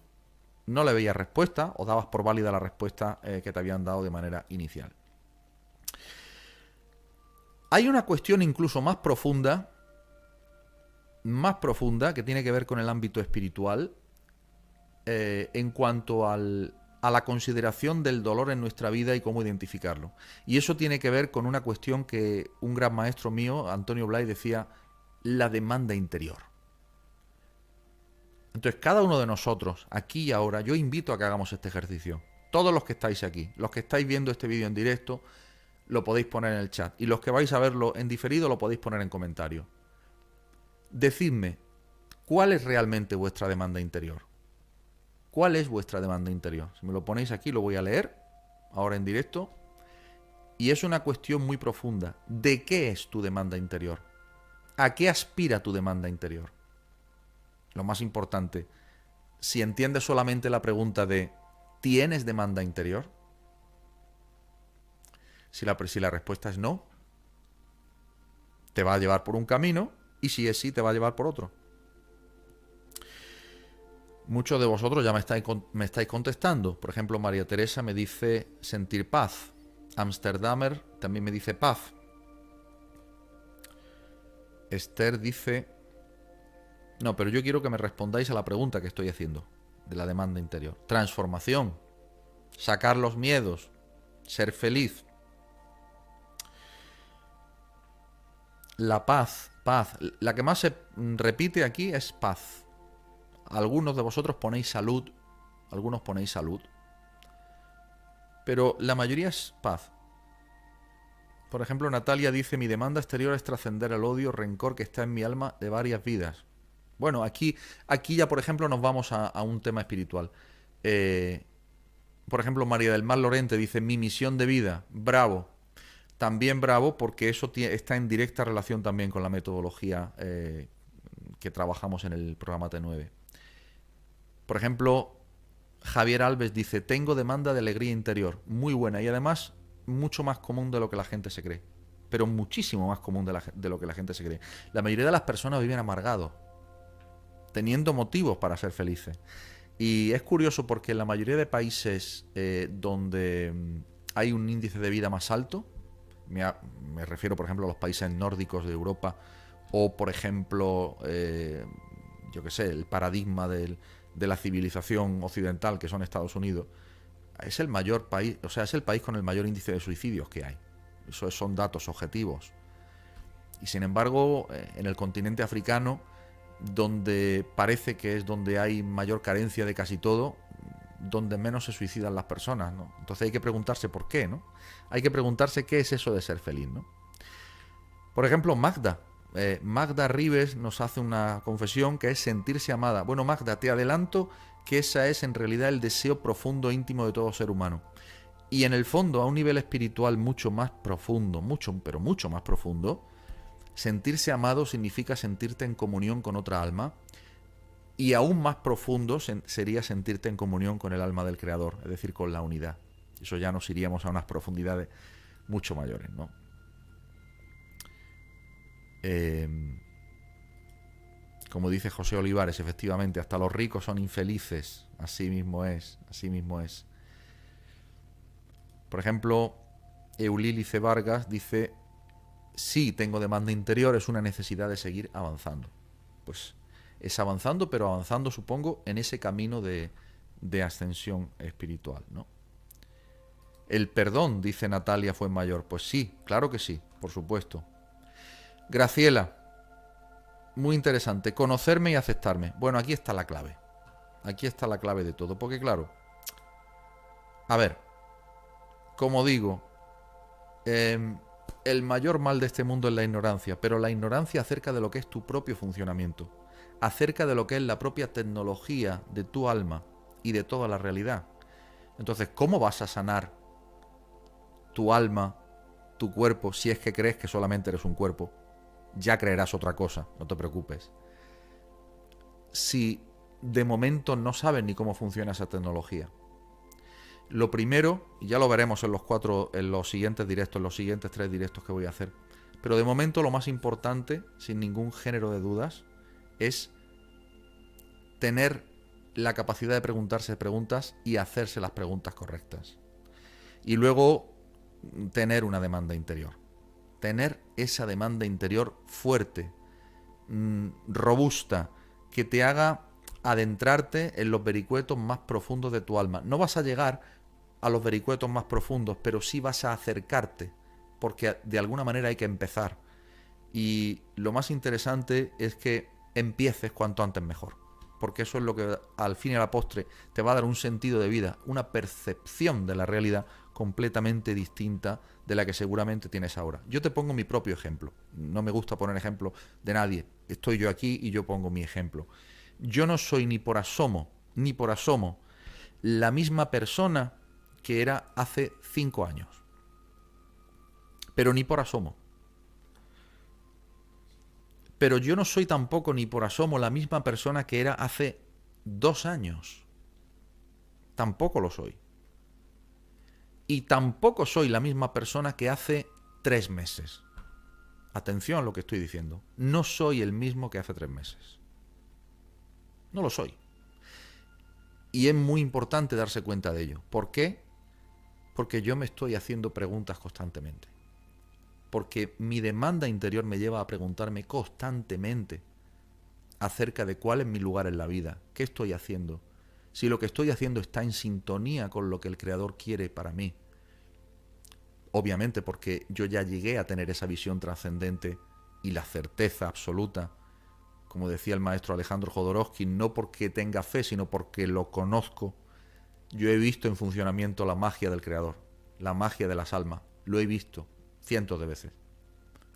no le veías respuesta o dabas por válida la respuesta que te habían dado de manera inicial. Hay una cuestión incluso más profunda, que tiene que ver con el ámbito espiritual, en cuanto a la consideración del dolor en nuestra vida y cómo identificarlo. Y eso tiene que ver con una cuestión que un gran maestro mío, Antonio Blay, decía: la demanda interior. Entonces, cada uno de nosotros, aquí y ahora, yo invito a que hagamos este ejercicio. Todos los que estáis aquí, los que estáis viendo este vídeo en directo, lo podéis poner en el chat. Y los que vais a verlo en diferido, lo podéis poner en comentarios. Decidme, ¿cuál es realmente vuestra demanda interior? ¿Cuál es vuestra demanda interior? Si me lo ponéis aquí, lo voy a leer, ahora en directo. Y es una cuestión muy profunda. ¿De qué es tu demanda interior? ¿A qué aspira tu demanda interior? Lo más importante, si entiendes solamente la pregunta de ¿tienes demanda interior? Si la respuesta es no, te va a llevar por un camino, y si es sí, te va a llevar por otro. Muchos de vosotros ya me estáis contestando. Por ejemplo, María Teresa me dice sentir paz. Amsterdamer también me dice paz. Esther dice... No, pero yo quiero que me respondáis a la pregunta que estoy haciendo de la demanda interior. Transformación, sacar los miedos, ser feliz. La paz. La que más se repite aquí es paz. Algunos de vosotros ponéis salud, algunos ponéis salud, pero la mayoría es paz. Por ejemplo, Natalia dice: mi demanda exterior es trascender el odio, rencor que está en mi alma de varias vidas. Bueno, aquí ya, por ejemplo, nos vamos a un tema espiritual. Por ejemplo, María del Mar Lorente dice: mi misión de vida. Bravo. También bravo, porque eso está en directa relación también con la metodología que trabajamos en el programa T9. Por ejemplo, Javier Alves dice: tengo demanda de alegría interior. Muy buena, y además mucho más común de lo que la gente se cree. Pero muchísimo más común de lo que la gente se cree. La mayoría de las personas viven amargados, teniendo motivos para ser felices. Y es curioso porque en la mayoría de países donde hay un índice de vida más alto, me refiero por ejemplo a los países nórdicos de Europa, o por ejemplo, yo qué sé, el paradigma de la civilización occidental, que son Estados Unidos, es el mayor país, o sea, es el país con el mayor índice de suicidios que hay. Eso son datos objetivos. Y sin embargo, en el continente africano, donde parece que es donde hay mayor carencia de casi todo, donde menos se suicidan las personas, ¿no? Entonces hay que preguntarse por qué, ¿no? Hay que preguntarse qué es eso de ser feliz, ¿no? Por ejemplo, Magda Magda Ribes nos hace una confesión que es sentirse amada. Bueno, Magda, te adelanto que esa es en realidad el deseo profundo, íntimo de todo ser humano. Y en el fondo, a un nivel espiritual mucho más profundo, pero mucho más profundo, sentirse amado significa sentirte en comunión con otra alma. Y aún más profundo sería sentirte en comunión con el alma del Creador, es decir, con la unidad. Eso ya nos iríamos a unas profundidades mucho mayores, ¿no? Como dice José Olivares, efectivamente, hasta los ricos son infelices. Así mismo es, así mismo es. Por ejemplo, Eulílice Vargas dice: sí, tengo demanda interior, es una necesidad de seguir avanzando. Pues es avanzando, pero avanzando, supongo, en ese camino de ascensión espiritual, ¿no? El perdón, dice Natalia Fuenmayor. Pues sí, claro que sí, por supuesto. Graciela, muy interesante, conocerme y aceptarme. Bueno, aquí está la clave. Aquí está la clave de todo, porque claro, a ver, como digo, el mayor mal de este mundo es la ignorancia, pero la ignorancia acerca de lo que es tu propio funcionamiento, acerca de lo que es la propia tecnología de tu alma y de toda la realidad. Entonces, ¿cómo vas a sanar tu alma, tu cuerpo, si es que crees que solamente eres un cuerpo? Ya creerás otra cosa, no te preocupes. Si de momento no sabes ni cómo funciona esa tecnología. Lo primero, y ya lo veremos en los siguientes directos, en los siguientes 3 directos que voy a hacer, pero de momento lo más importante, sin ningún género de dudas, es tener la capacidad de preguntarse preguntas y hacerse las preguntas correctas. Y luego tener una demanda interior. Tener esa demanda interior fuerte, robusta, que te haga adentrarte en los vericuetos más profundos de tu alma. No vas a llegar a los vericuetos más profundos, pero sí vas a acercarte, porque de alguna manera hay que empezar. Y lo más interesante es que empieces cuanto antes mejor, porque eso es lo que al fin y a la postre te va a dar un sentido de vida, una percepción de la realidad completamente distinta de la que seguramente tienes ahora. Yo te pongo mi propio ejemplo. No me gusta poner ejemplo de nadie. Estoy yo aquí y yo pongo mi ejemplo. Yo no soy ni por asomo la misma persona que era hace 5 años. Pero ni por asomo. Pero yo no soy tampoco ni por asomo la misma persona que era hace 2 años. Tampoco lo soy. Y tampoco soy la misma persona que hace 3 meses. Atención a lo que estoy diciendo. No soy el mismo que hace 3 meses. No lo soy. Y es muy importante darse cuenta de ello. ¿Por qué? Porque yo me estoy haciendo preguntas constantemente. Porque mi demanda interior me lleva a preguntarme constantemente acerca de cuál es mi lugar en la vida, qué estoy haciendo, si lo que estoy haciendo está en sintonía con lo que el Creador quiere para mí. Obviamente porque yo ya llegué a tener esa visión trascendente y la certeza absoluta, como decía el maestro Alejandro Jodorowsky, no porque tenga fe, sino porque lo conozco. Yo he visto en funcionamiento la magia del Creador, la magia de las almas, lo he visto cientos de veces.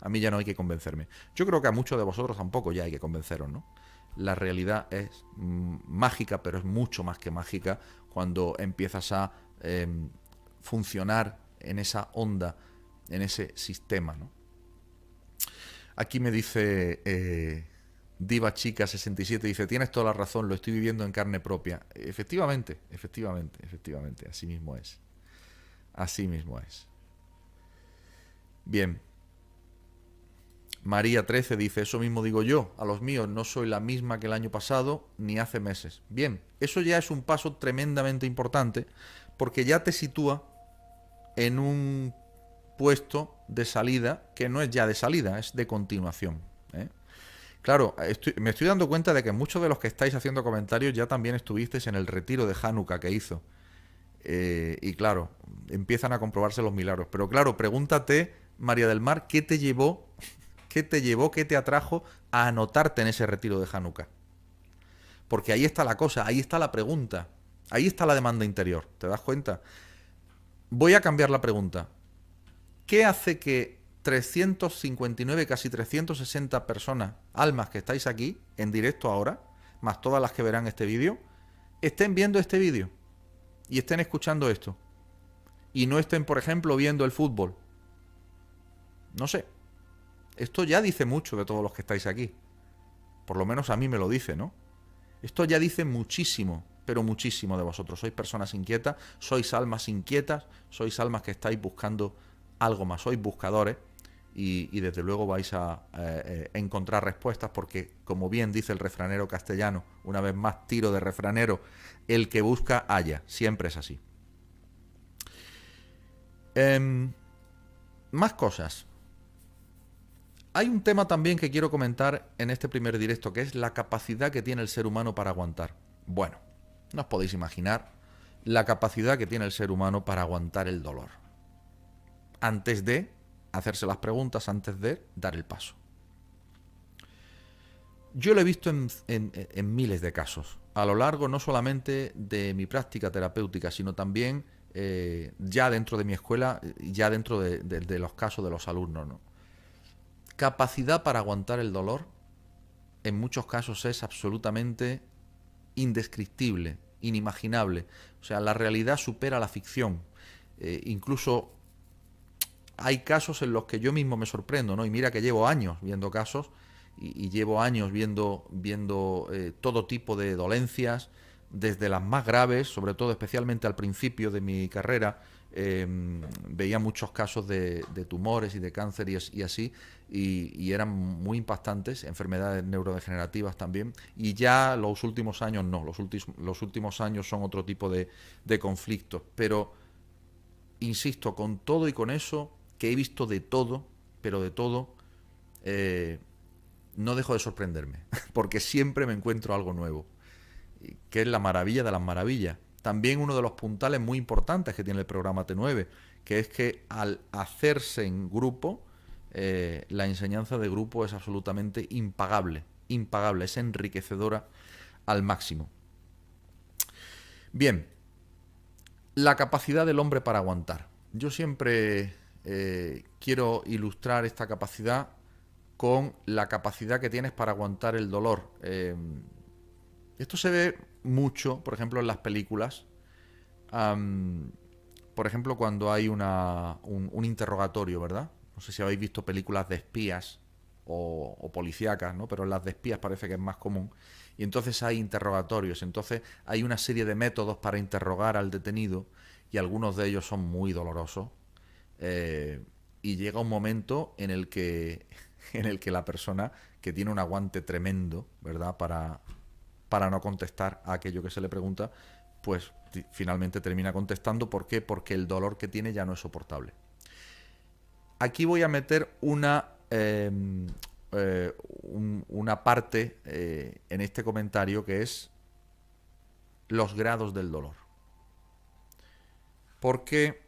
A mí ya no hay que convencerme. Yo creo que a muchos de vosotros tampoco ya hay que convenceros, ¿no? La realidad es mágica, pero es mucho más que mágica cuando empiezas a funcionar en esa onda, en ese sistema, ¿no? Aquí me dice Diva Chica 67, dice: tienes toda la razón, lo estoy viviendo en carne propia. Efectivamente, así mismo es. Así mismo es. Bien. María 13 dice: eso mismo digo yo, a los míos no soy la misma que el año pasado ni hace meses. Bien, eso ya es un paso tremendamente importante, porque ya te sitúa en un puesto de salida que no es ya de salida, es de continuación, ¿eh? Claro, me estoy dando cuenta de que muchos de los que estáis haciendo comentarios ya también estuvisteis en el retiro de Hanukkah que hizo. Y claro, empiezan a comprobarse los milagros. Pero claro, pregúntate, María del Mar, ¿qué te llevó, qué te atrajo a anotarte en ese retiro de Hanukkah? Porque ahí está la cosa, ahí está la pregunta, ahí está la demanda interior, ¿te das cuenta? Voy a cambiar la pregunta. ¿Qué hace que 359, casi 360 personas, almas que estáis aquí en directo ahora, más todas las que verán este vídeo, estén viendo este vídeo y estén escuchando esto. Y no estén, por ejemplo, viendo el fútbol. No sé. Esto ya dice mucho de todos los que estáis aquí. Por lo menos a mí me lo dice, ¿no? Esto ya dice muchísimo, pero muchísimo de vosotros. Sois personas inquietas, sois almas inquietas, sois almas que estáis buscando algo más, sois buscadores y desde luego vais a encontrar respuestas porque, como bien dice el refranero castellano, una vez más tiro de refranero, el que busca halla, siempre es así. Más cosas. Hay un tema también que quiero comentar en este primer directo, que es la capacidad que tiene el ser humano para aguantar. Bueno, no os podéis imaginar la capacidad que tiene el ser humano para aguantar el dolor. Antes de hacerse las preguntas, antes de dar el paso. Yo lo he visto en miles de casos, a lo largo no solamente de mi práctica terapéutica, sino también ya dentro de mi escuela, ya dentro de los casos de los alumnos, ¿no? Capacidad para aguantar el dolor, en muchos casos es absolutamente indescriptible, inimaginable. O sea, la realidad supera la ficción. Incluso hay casos en los que yo mismo me sorprendo, ¿no? Y mira que llevo años viendo casos y llevo años viendo todo tipo de dolencias, desde las más graves, sobre todo especialmente al principio de mi carrera, veía muchos casos de tumores y de cáncer y así, y eran muy impactantes, enfermedades neurodegenerativas también, y ya los últimos años no, los últimos años son otro tipo de conflictos, pero insisto, con todo y con eso, que he visto de todo, pero de todo, no dejo de sorprenderme, porque siempre me encuentro algo nuevo, que es la maravilla de las maravillas. También uno de los puntales muy importantes que tiene el programa T9, que es que al hacerse en grupo, la enseñanza de grupo es absolutamente impagable, es enriquecedora al máximo. Bien, la capacidad del hombre para aguantar. Yo siempre quiero ilustrar esta capacidad con la capacidad que tienes para aguantar el dolor. Esto se ve mucho, por ejemplo, en las películas. Por ejemplo, cuando hay un interrogatorio, ¿verdad? No sé si habéis visto películas de espías o policíacas, ¿no? Pero en las de espías parece que es más común. Y entonces hay interrogatorios. Entonces hay una serie de métodos para interrogar al detenido y algunos de ellos son muy dolorosos. Y llega un momento en el que la persona que tiene un aguante tremendo, ¿verdad? Para no contestar a aquello que se le pregunta, pues finalmente termina contestando. ¿Por qué? Porque el dolor que tiene ya no es soportable. Aquí voy a meter una parte en este comentario que es los grados del dolor. Porque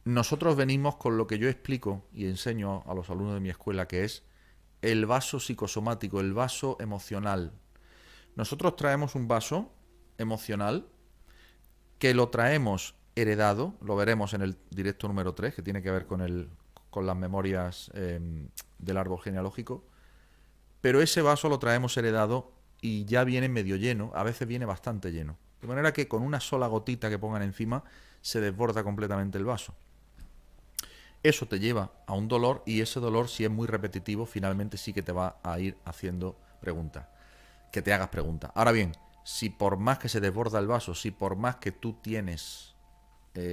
nosotros venimos con lo que yo explico y enseño a los alumnos de mi escuela, que es el vaso psicosomático, el vaso emocional. Nosotros traemos un vaso emocional que lo traemos heredado, lo veremos en el directo número 3, que tiene que ver con las memorias del árbol genealógico, pero ese vaso lo traemos heredado y ya viene medio lleno, a veces viene bastante lleno, de manera que con una sola gotita que pongan encima se desborda completamente el vaso. Eso te lleva a un dolor y ese dolor, si es muy repetitivo, finalmente sí que te va a ir haciendo preguntas, que te hagas preguntas. Ahora bien, si por más que se desborda el vaso, si por más que tú tienes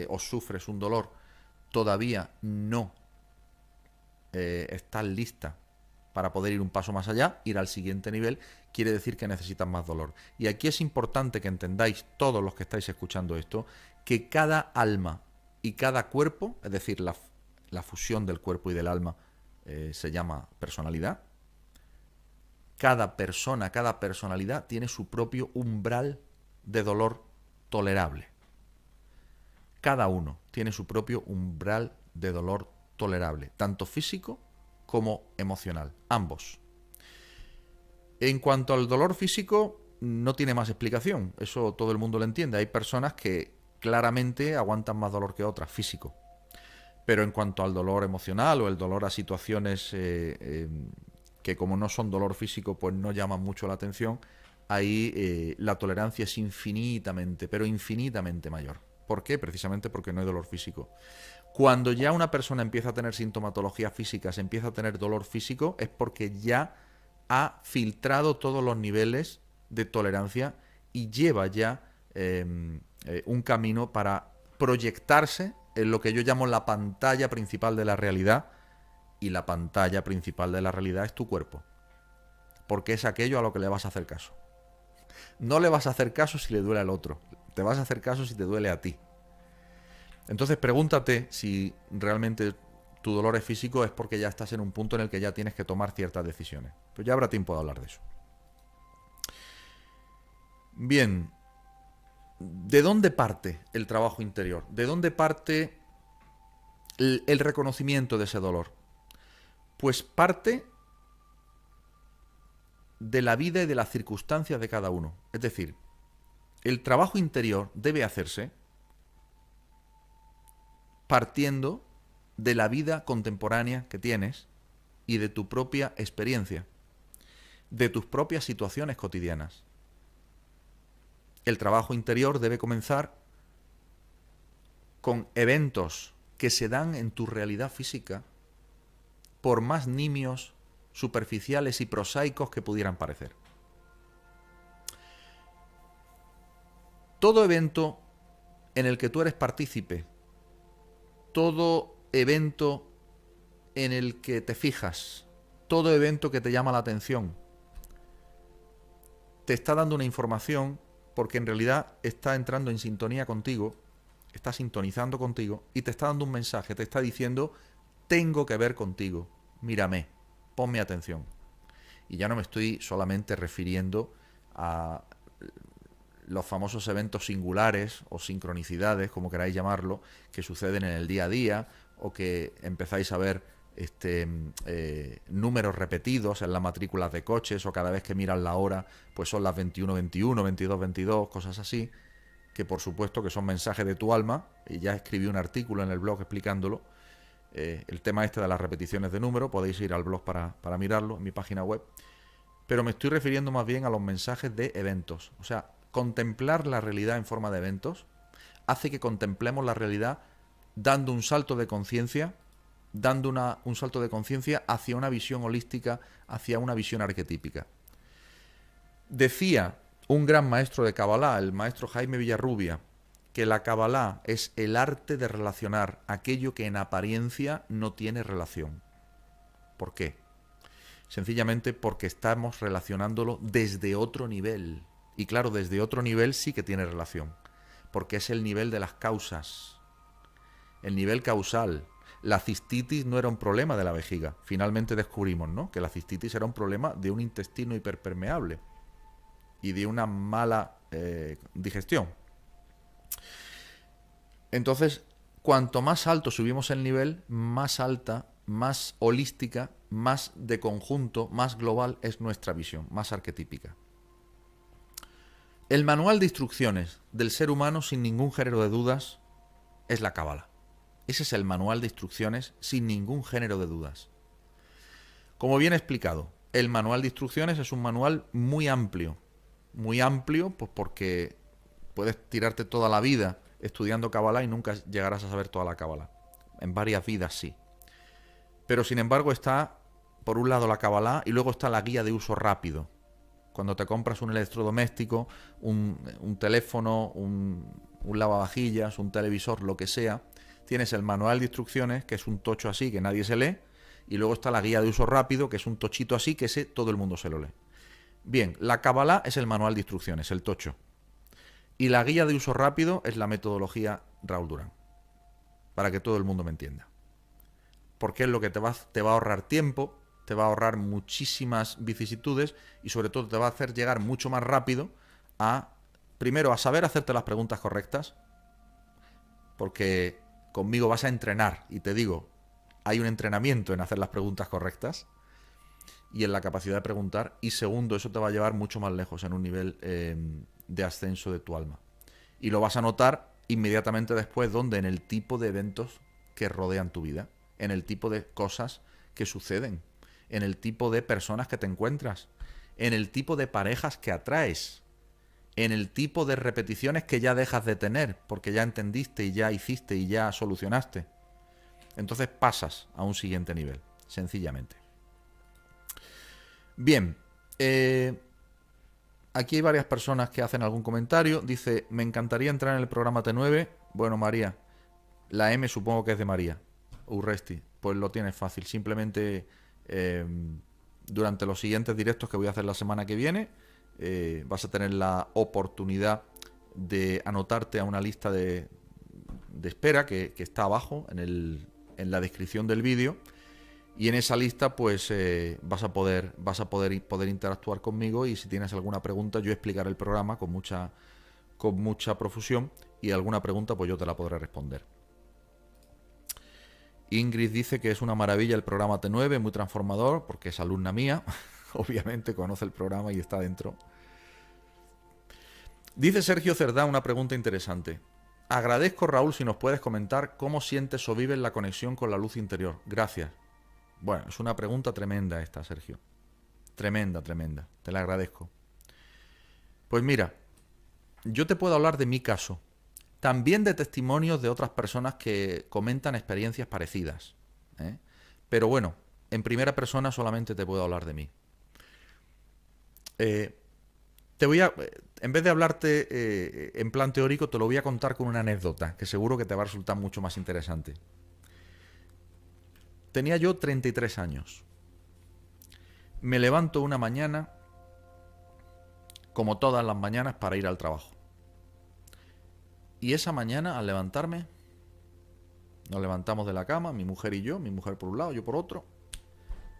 o sufres un dolor, todavía no estás lista para poder ir un paso más allá, ir al siguiente nivel, quiere decir que necesitas más dolor. Y aquí es importante que entendáis, todos los que estáis escuchando esto, que cada alma y cada cuerpo, es decir, la fusión del cuerpo y del alma se llama personalidad. Cada persona, cada personalidad tiene su propio umbral de dolor tolerable. Cada uno tiene su propio umbral de dolor tolerable, tanto físico como emocional, ambos. En cuanto al dolor físico, no tiene más explicación, eso todo el mundo lo entiende. Hay personas que claramente aguantan más dolor que otras, físico. Pero en cuanto al dolor emocional o el dolor a situaciones que como no son dolor físico, pues no llaman mucho la atención, ahí la tolerancia es infinitamente, pero infinitamente mayor. ¿Por qué? Precisamente porque no hay dolor físico. Cuando ya una persona empieza a tener sintomatología física, se empieza a tener dolor físico, es porque ya ha filtrado todos los niveles de tolerancia y lleva ya un camino para proyectarse en lo que yo llamo la pantalla principal de la realidad, y la pantalla principal de la realidad es tu cuerpo, porque es aquello a lo que le vas a hacer caso. No le vas a hacer caso si le duele al otro, te vas a hacer caso si te duele a ti. Entonces pregúntate si realmente tu dolor es físico, es porque ya estás en un punto en el que ya tienes que tomar ciertas decisiones. Pues ya habrá tiempo de hablar de eso. Bien, ¿de dónde parte el trabajo interior? ¿De dónde parte el reconocimiento de ese dolor? Pues parte de la vida y de las circunstancias de cada uno. Es decir, el trabajo interior debe hacerse partiendo de la vida contemporánea que tienes y de tu propia experiencia, de tus propias situaciones cotidianas. El trabajo interior debe comenzar con eventos que se dan en tu realidad física, por más nimios, superficiales y prosaicos que pudieran parecer. Todo evento en el que tú eres partícipe, todo evento en el que te fijas, todo evento que te llama la atención, te está dando una información porque en realidad está entrando en sintonía contigo, está sintonizando contigo y te está dando un mensaje, te está diciendo: tengo que ver contigo, mírame, ponme atención. Y ya no me estoy solamente refiriendo a los famosos eventos singulares o sincronicidades, como queráis llamarlo, que suceden en el día a día o que empezáis a ver números repetidos en las matrículas de coches, o cada vez que miras la hora pues son las 21:21, 22:22, cosas así, que por supuesto que son mensajes de tu alma, y ya escribí un artículo en el blog explicándolo. El tema este de las repeticiones de número, podéis ir al blog para mirarlo en mi página web, pero me estoy refiriendo más bien a los mensajes de eventos. O sea, contemplar la realidad en forma de eventos hace que contemplemos la realidad dando un salto de conciencia, un salto de conciencia hacia una visión holística, hacia una visión arquetípica. Decía un gran maestro de Kabbalah, el maestro Jaime Villarrubia, que la Kabbalah es el arte de relacionar aquello que en apariencia no tiene relación. ¿Por qué? Sencillamente porque estamos relacionándolo desde otro nivel. Y claro, desde otro nivel sí que tiene relación, porque es el nivel de las causas, el nivel causal. La cistitis no era un problema de la vejiga. Finalmente descubrimos, ¿no?, que la cistitis era un problema de un intestino hiperpermeable y de una mala digestión. Entonces, cuanto más alto subimos el nivel, más alta, más holística, más de conjunto, más global es nuestra visión, más arquetípica. El manual de instrucciones del ser humano, sin ningún género de dudas, es la Cábala. Ese es el manual de instrucciones sin ningún género de dudas. Como bien he explicado, el manual de instrucciones es un manual muy amplio, pues porque puedes tirarte toda la vida estudiando Cábala y nunca llegarás a saber toda la Cábala. En varias vidas sí. Pero sin embargo está, por un lado, la Cábala y luego está la guía de uso rápido. Cuando te compras un electrodoméstico, un teléfono, un lavavajillas, un televisor, lo que sea, tienes el manual de instrucciones, que es un tocho así, que nadie se lee, y luego está la guía de uso rápido, que es un tochito así, que ese todo el mundo se lo lee. Bien, la Cábala es el manual de instrucciones, el tocho. Y la guía de uso rápido es la metodología Raúl Durán, para que todo el mundo me entienda. Porque es lo que te va a ahorrar tiempo, te va a ahorrar muchísimas vicisitudes y sobre todo te va a hacer llegar mucho más rápido primero, a saber hacerte las preguntas correctas, porque conmigo vas a entrenar, y te digo, hay un entrenamiento en hacer las preguntas correctas y en la capacidad de preguntar, y segundo, eso te va a llevar mucho más lejos en un nivel de ascenso de tu alma. Y lo vas a notar inmediatamente después, donde en el tipo de eventos que rodean tu vida, en el tipo de cosas que suceden, en el tipo de personas que te encuentras, en el tipo de parejas que atraes, en el tipo de repeticiones que ya dejas de tener, porque ya entendiste y ya hiciste y ya solucionaste. Entonces pasas a un siguiente nivel, sencillamente. Bien, aquí hay varias personas que hacen algún comentario. Dice, me encantaría entrar en el programa T9. Bueno, María, la M supongo que es de María Urresti. Pues lo tienes fácil. Simplemente durante los siguientes directos que voy a hacer la semana que viene, vas a tener la oportunidad de anotarte a una lista de espera que está abajo en la descripción del vídeo. Y en esa lista pues vas a poder interactuar conmigo, y si tienes alguna pregunta yo explicaré el programa con mucha profusión, y alguna pregunta pues yo te la podré responder. Ingrid dice que es una maravilla el programa T9, muy transformador, porque es alumna mía, obviamente conoce el programa y está dentro. Dice Sergio Cerdá una pregunta interesante. Agradezco, Raúl, si nos puedes comentar cómo sientes o vives la conexión con la luz interior. Gracias. Bueno, es una pregunta tremenda esta, Sergio. Tremenda, tremenda. Te la agradezco. Pues mira, yo te puedo hablar de mi caso. También de testimonios de otras personas que comentan experiencias parecidas, ¿eh? Pero bueno, en primera persona solamente te puedo hablar de mí. En vez de hablarte en plan teórico, te lo voy a contar con una anécdota que seguro que te va a resultar mucho más interesante. Tenía yo 33 años. Me levanto una mañana, como todas las mañanas, para ir al trabajo. Y esa mañana, al levantarme, nos levantamos de la cama, mi mujer y yo, mi mujer por un lado, yo por otro.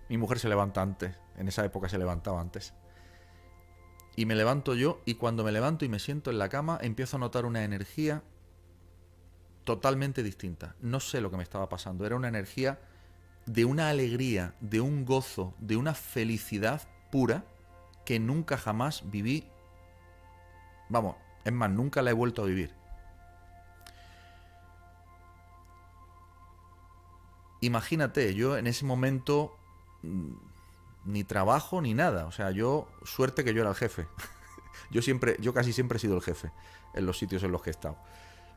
Mi mujer se levanta antes, en esa época se levantaba antes. Y me levanto yo, y cuando me levanto y me siento en la cama, empiezo a notar una energía totalmente distinta. No sé lo que me estaba pasando, era una energía de una alegría, de un gozo, de una felicidad pura que nunca jamás viví. Vamos, es más, nunca la he vuelto a vivir. Imagínate, yo en ese momento ni trabajo ni nada, o sea, suerte que yo era el jefe. Yo casi siempre he sido el jefe en los sitios en los que he estado.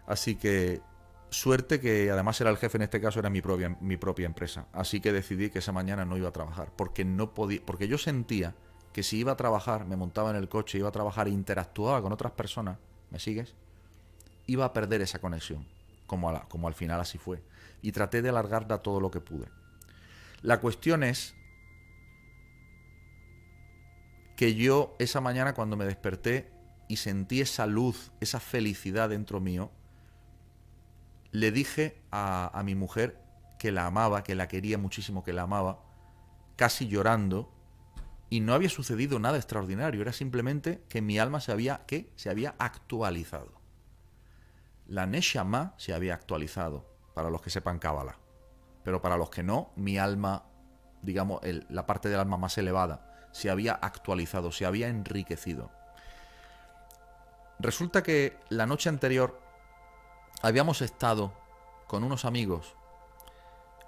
Así que suerte que además era el jefe, en este caso era mi propia empresa. Así que decidí que esa mañana no iba a trabajar, porque no podía, porque yo sentía que si iba a trabajar, me montaba en el coche, iba a trabajar e interactuaba con otras personas, ¿me sigues? Iba a perder esa conexión, como al final así fue. Y traté de alargarla todo lo que pude. La cuestión es que yo esa mañana, cuando me desperté y sentí esa luz, esa felicidad dentro mío, le dije a mi mujer que la amaba, que la quería muchísimo, que la amaba, casi llorando, y no había sucedido nada extraordinario, era simplemente que mi alma se había actualizado. La Neshama se había actualizado, para los que sepan Cábala, pero para los que no, mi alma, digamos, la parte del alma más elevada, se había actualizado, se había enriquecido. Resulta que la noche anterior habíamos estado con unos amigos,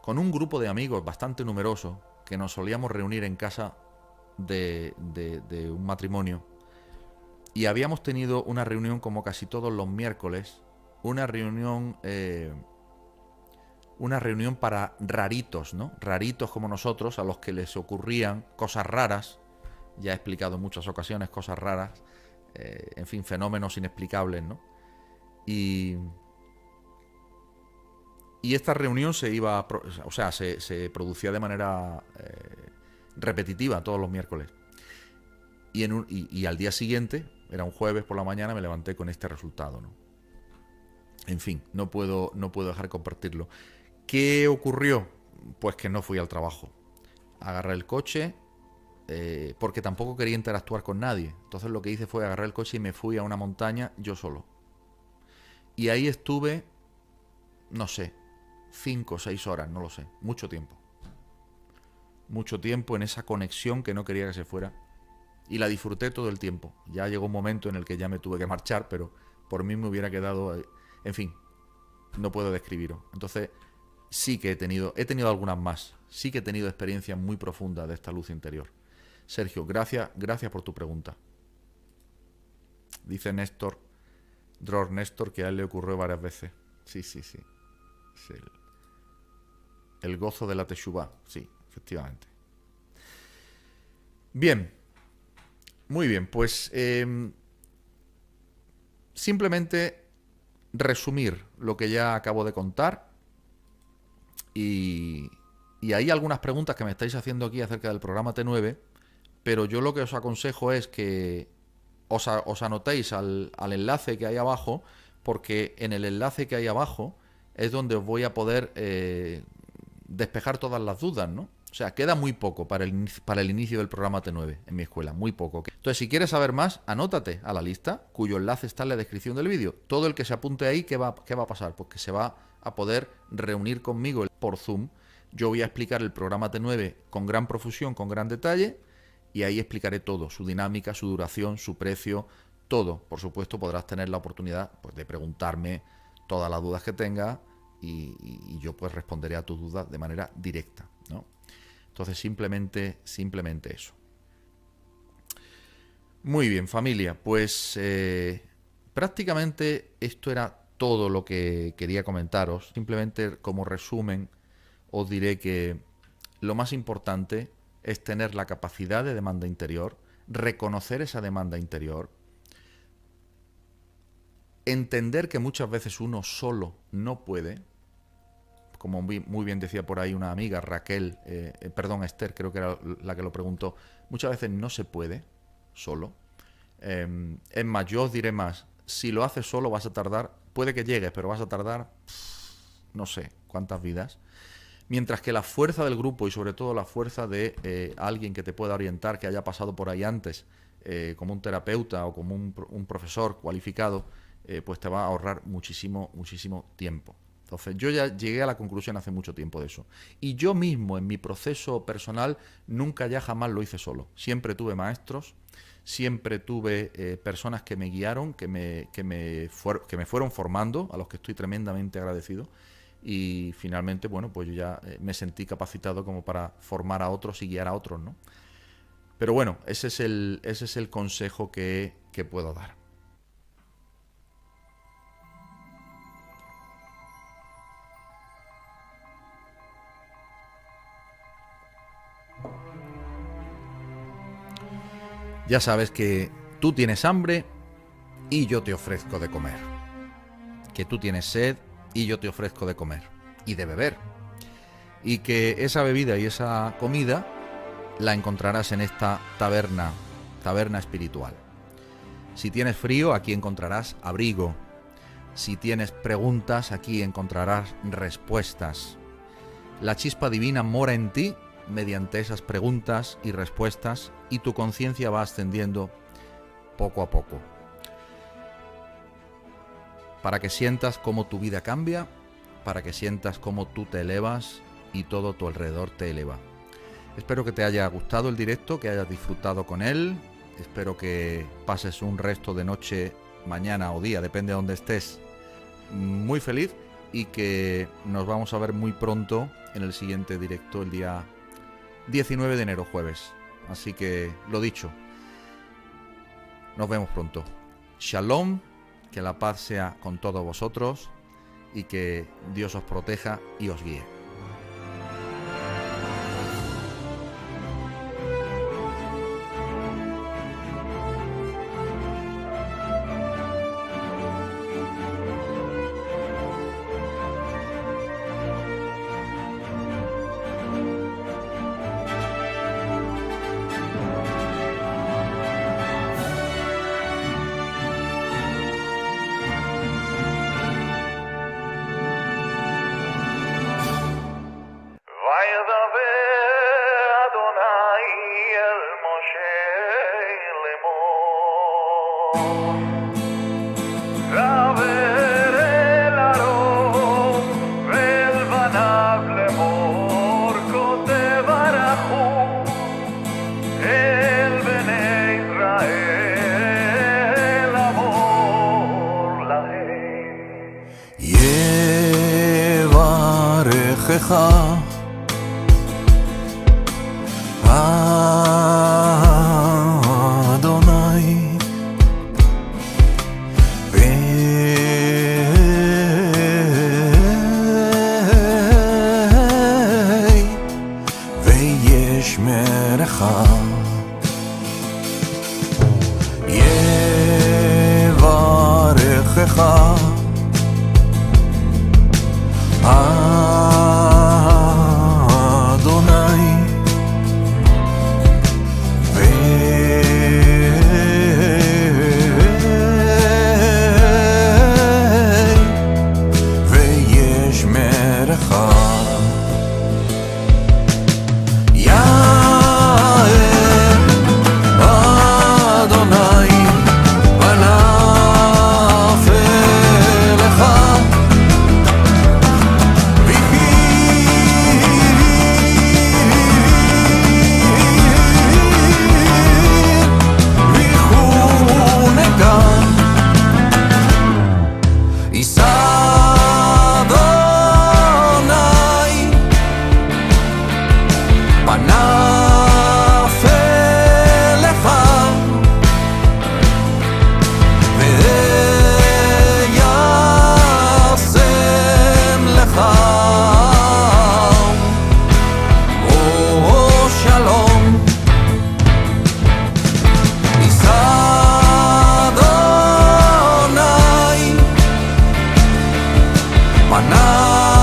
con un grupo de amigos bastante numeroso, que nos solíamos reunir en casa de un matrimonio, y habíamos tenido una reunión como casi todos los miércoles, una reunión para raritos, ¿no? Raritos como nosotros, a los que les ocurrían cosas raras. Ya he explicado en muchas ocasiones cosas raras, en fin, fenómenos inexplicables, ¿no? Y esta reunión se producía de manera repetitiva todos los miércoles. Y al día siguiente, era un jueves por la mañana, me levanté con este resultado, ¿no? En fin, no puedo dejar de compartirlo. ¿Qué ocurrió? Pues que no fui al trabajo. Agarré el coche, porque tampoco quería interactuar con nadie. Entonces lo que hice fue agarrar el coche y me fui a una montaña yo solo. Y ahí estuve, no sé, 5 o 6 horas, no lo sé, mucho tiempo. Mucho tiempo en esa conexión que no quería que se fuera. Y la disfruté todo el tiempo. Ya llegó un momento en el que ya me tuve que marchar, pero por mí me hubiera quedado... En fin, no puedo describirlo. Entonces, sí que he tenido algunas más. Sí que he tenido experiencias muy profundas de esta luz interior. Sergio, gracias por tu pregunta. Dice Dror Néstor, que a él le ocurrió varias veces. Sí. Es el gozo de la Teshuvá, sí, efectivamente. Bien, muy bien, pues simplemente resumir lo que ya acabo de contar y hay algunas preguntas que me estáis haciendo aquí acerca del programa T9, pero yo lo que os aconsejo es que os anotéis al enlace que hay abajo, porque en el enlace que hay abajo es donde os voy a poder despejar todas las dudas, ¿no? O sea, queda muy poco para el inicio del programa T9 en mi escuela, muy poco. Entonces, si quieres saber más, anótate a la lista, cuyo enlace está en la descripción del vídeo. Todo el que se apunte ahí, ¿qué va a pasar? Pues que se va a poder reunir conmigo por Zoom. Yo voy a explicar el programa T9 con gran profusión, con gran detalle, y ahí explicaré todo, su dinámica, su duración, su precio, todo. Por supuesto, podrás tener la oportunidad, pues, de preguntarme todas las dudas que tengas y yo pues responderé a tus dudas de manera directa, ¿no? Entonces simplemente eso. Muy bien, familia, pues prácticamente esto era todo lo que quería comentaros. Simplemente como resumen os diré que lo más importante es tener la capacidad de demanda interior, reconocer esa demanda interior, entender que muchas veces uno solo no puede, como muy bien decía por ahí una amiga, Esther, creo que era la que lo preguntó, muchas veces no se puede solo. Es más, yo os diré más, si lo haces solo vas a tardar, puede que llegues, pero vas a tardar no sé cuántas vidas. Mientras que la fuerza del grupo y sobre todo la fuerza de alguien que te pueda orientar, que haya pasado por ahí antes, como un terapeuta o como un profesor cualificado, pues te va a ahorrar muchísimo tiempo. Entonces yo ya llegué a la conclusión hace mucho tiempo de eso. Y yo mismo en mi proceso personal nunca ya jamás lo hice solo. Siempre tuve maestros, siempre tuve personas que me guiaron, que me fueron formando, a los que estoy tremendamente agradecido. Y finalmente, bueno, pues yo ya me sentí capacitado como para formar a otros y guiar a otros, ¿no? Pero bueno, ese es el consejo que puedo dar. Ya sabes que tú tienes hambre y yo te ofrezco de comer. Que tú tienes sed y yo te ofrezco de comer y de beber. Y que esa bebida y esa comida la encontrarás en esta taberna espiritual. Si tienes frío, aquí encontrarás abrigo. Si tienes preguntas, aquí encontrarás respuestas. La chispa divina mora en ti mediante esas preguntas y respuestas, y tu conciencia va ascendiendo poco a poco, para que sientas cómo tu vida cambia, para que sientas cómo tú te elevas y todo tu alrededor te eleva. Espero que te haya gustado el directo, que hayas disfrutado con él. Espero que pases un resto de noche, mañana o día, depende de donde estés, muy feliz, y que nos vamos a ver muy pronto en el siguiente directo, el día 19 de enero, jueves. Así que, lo dicho, nos vemos pronto. Shalom, que la paz sea con todos vosotros y que Dios os proteja y os guíe. יברכך אדוני וישמרך יברכך אדוני וישמרך יאר אדוני פניו אליך Maná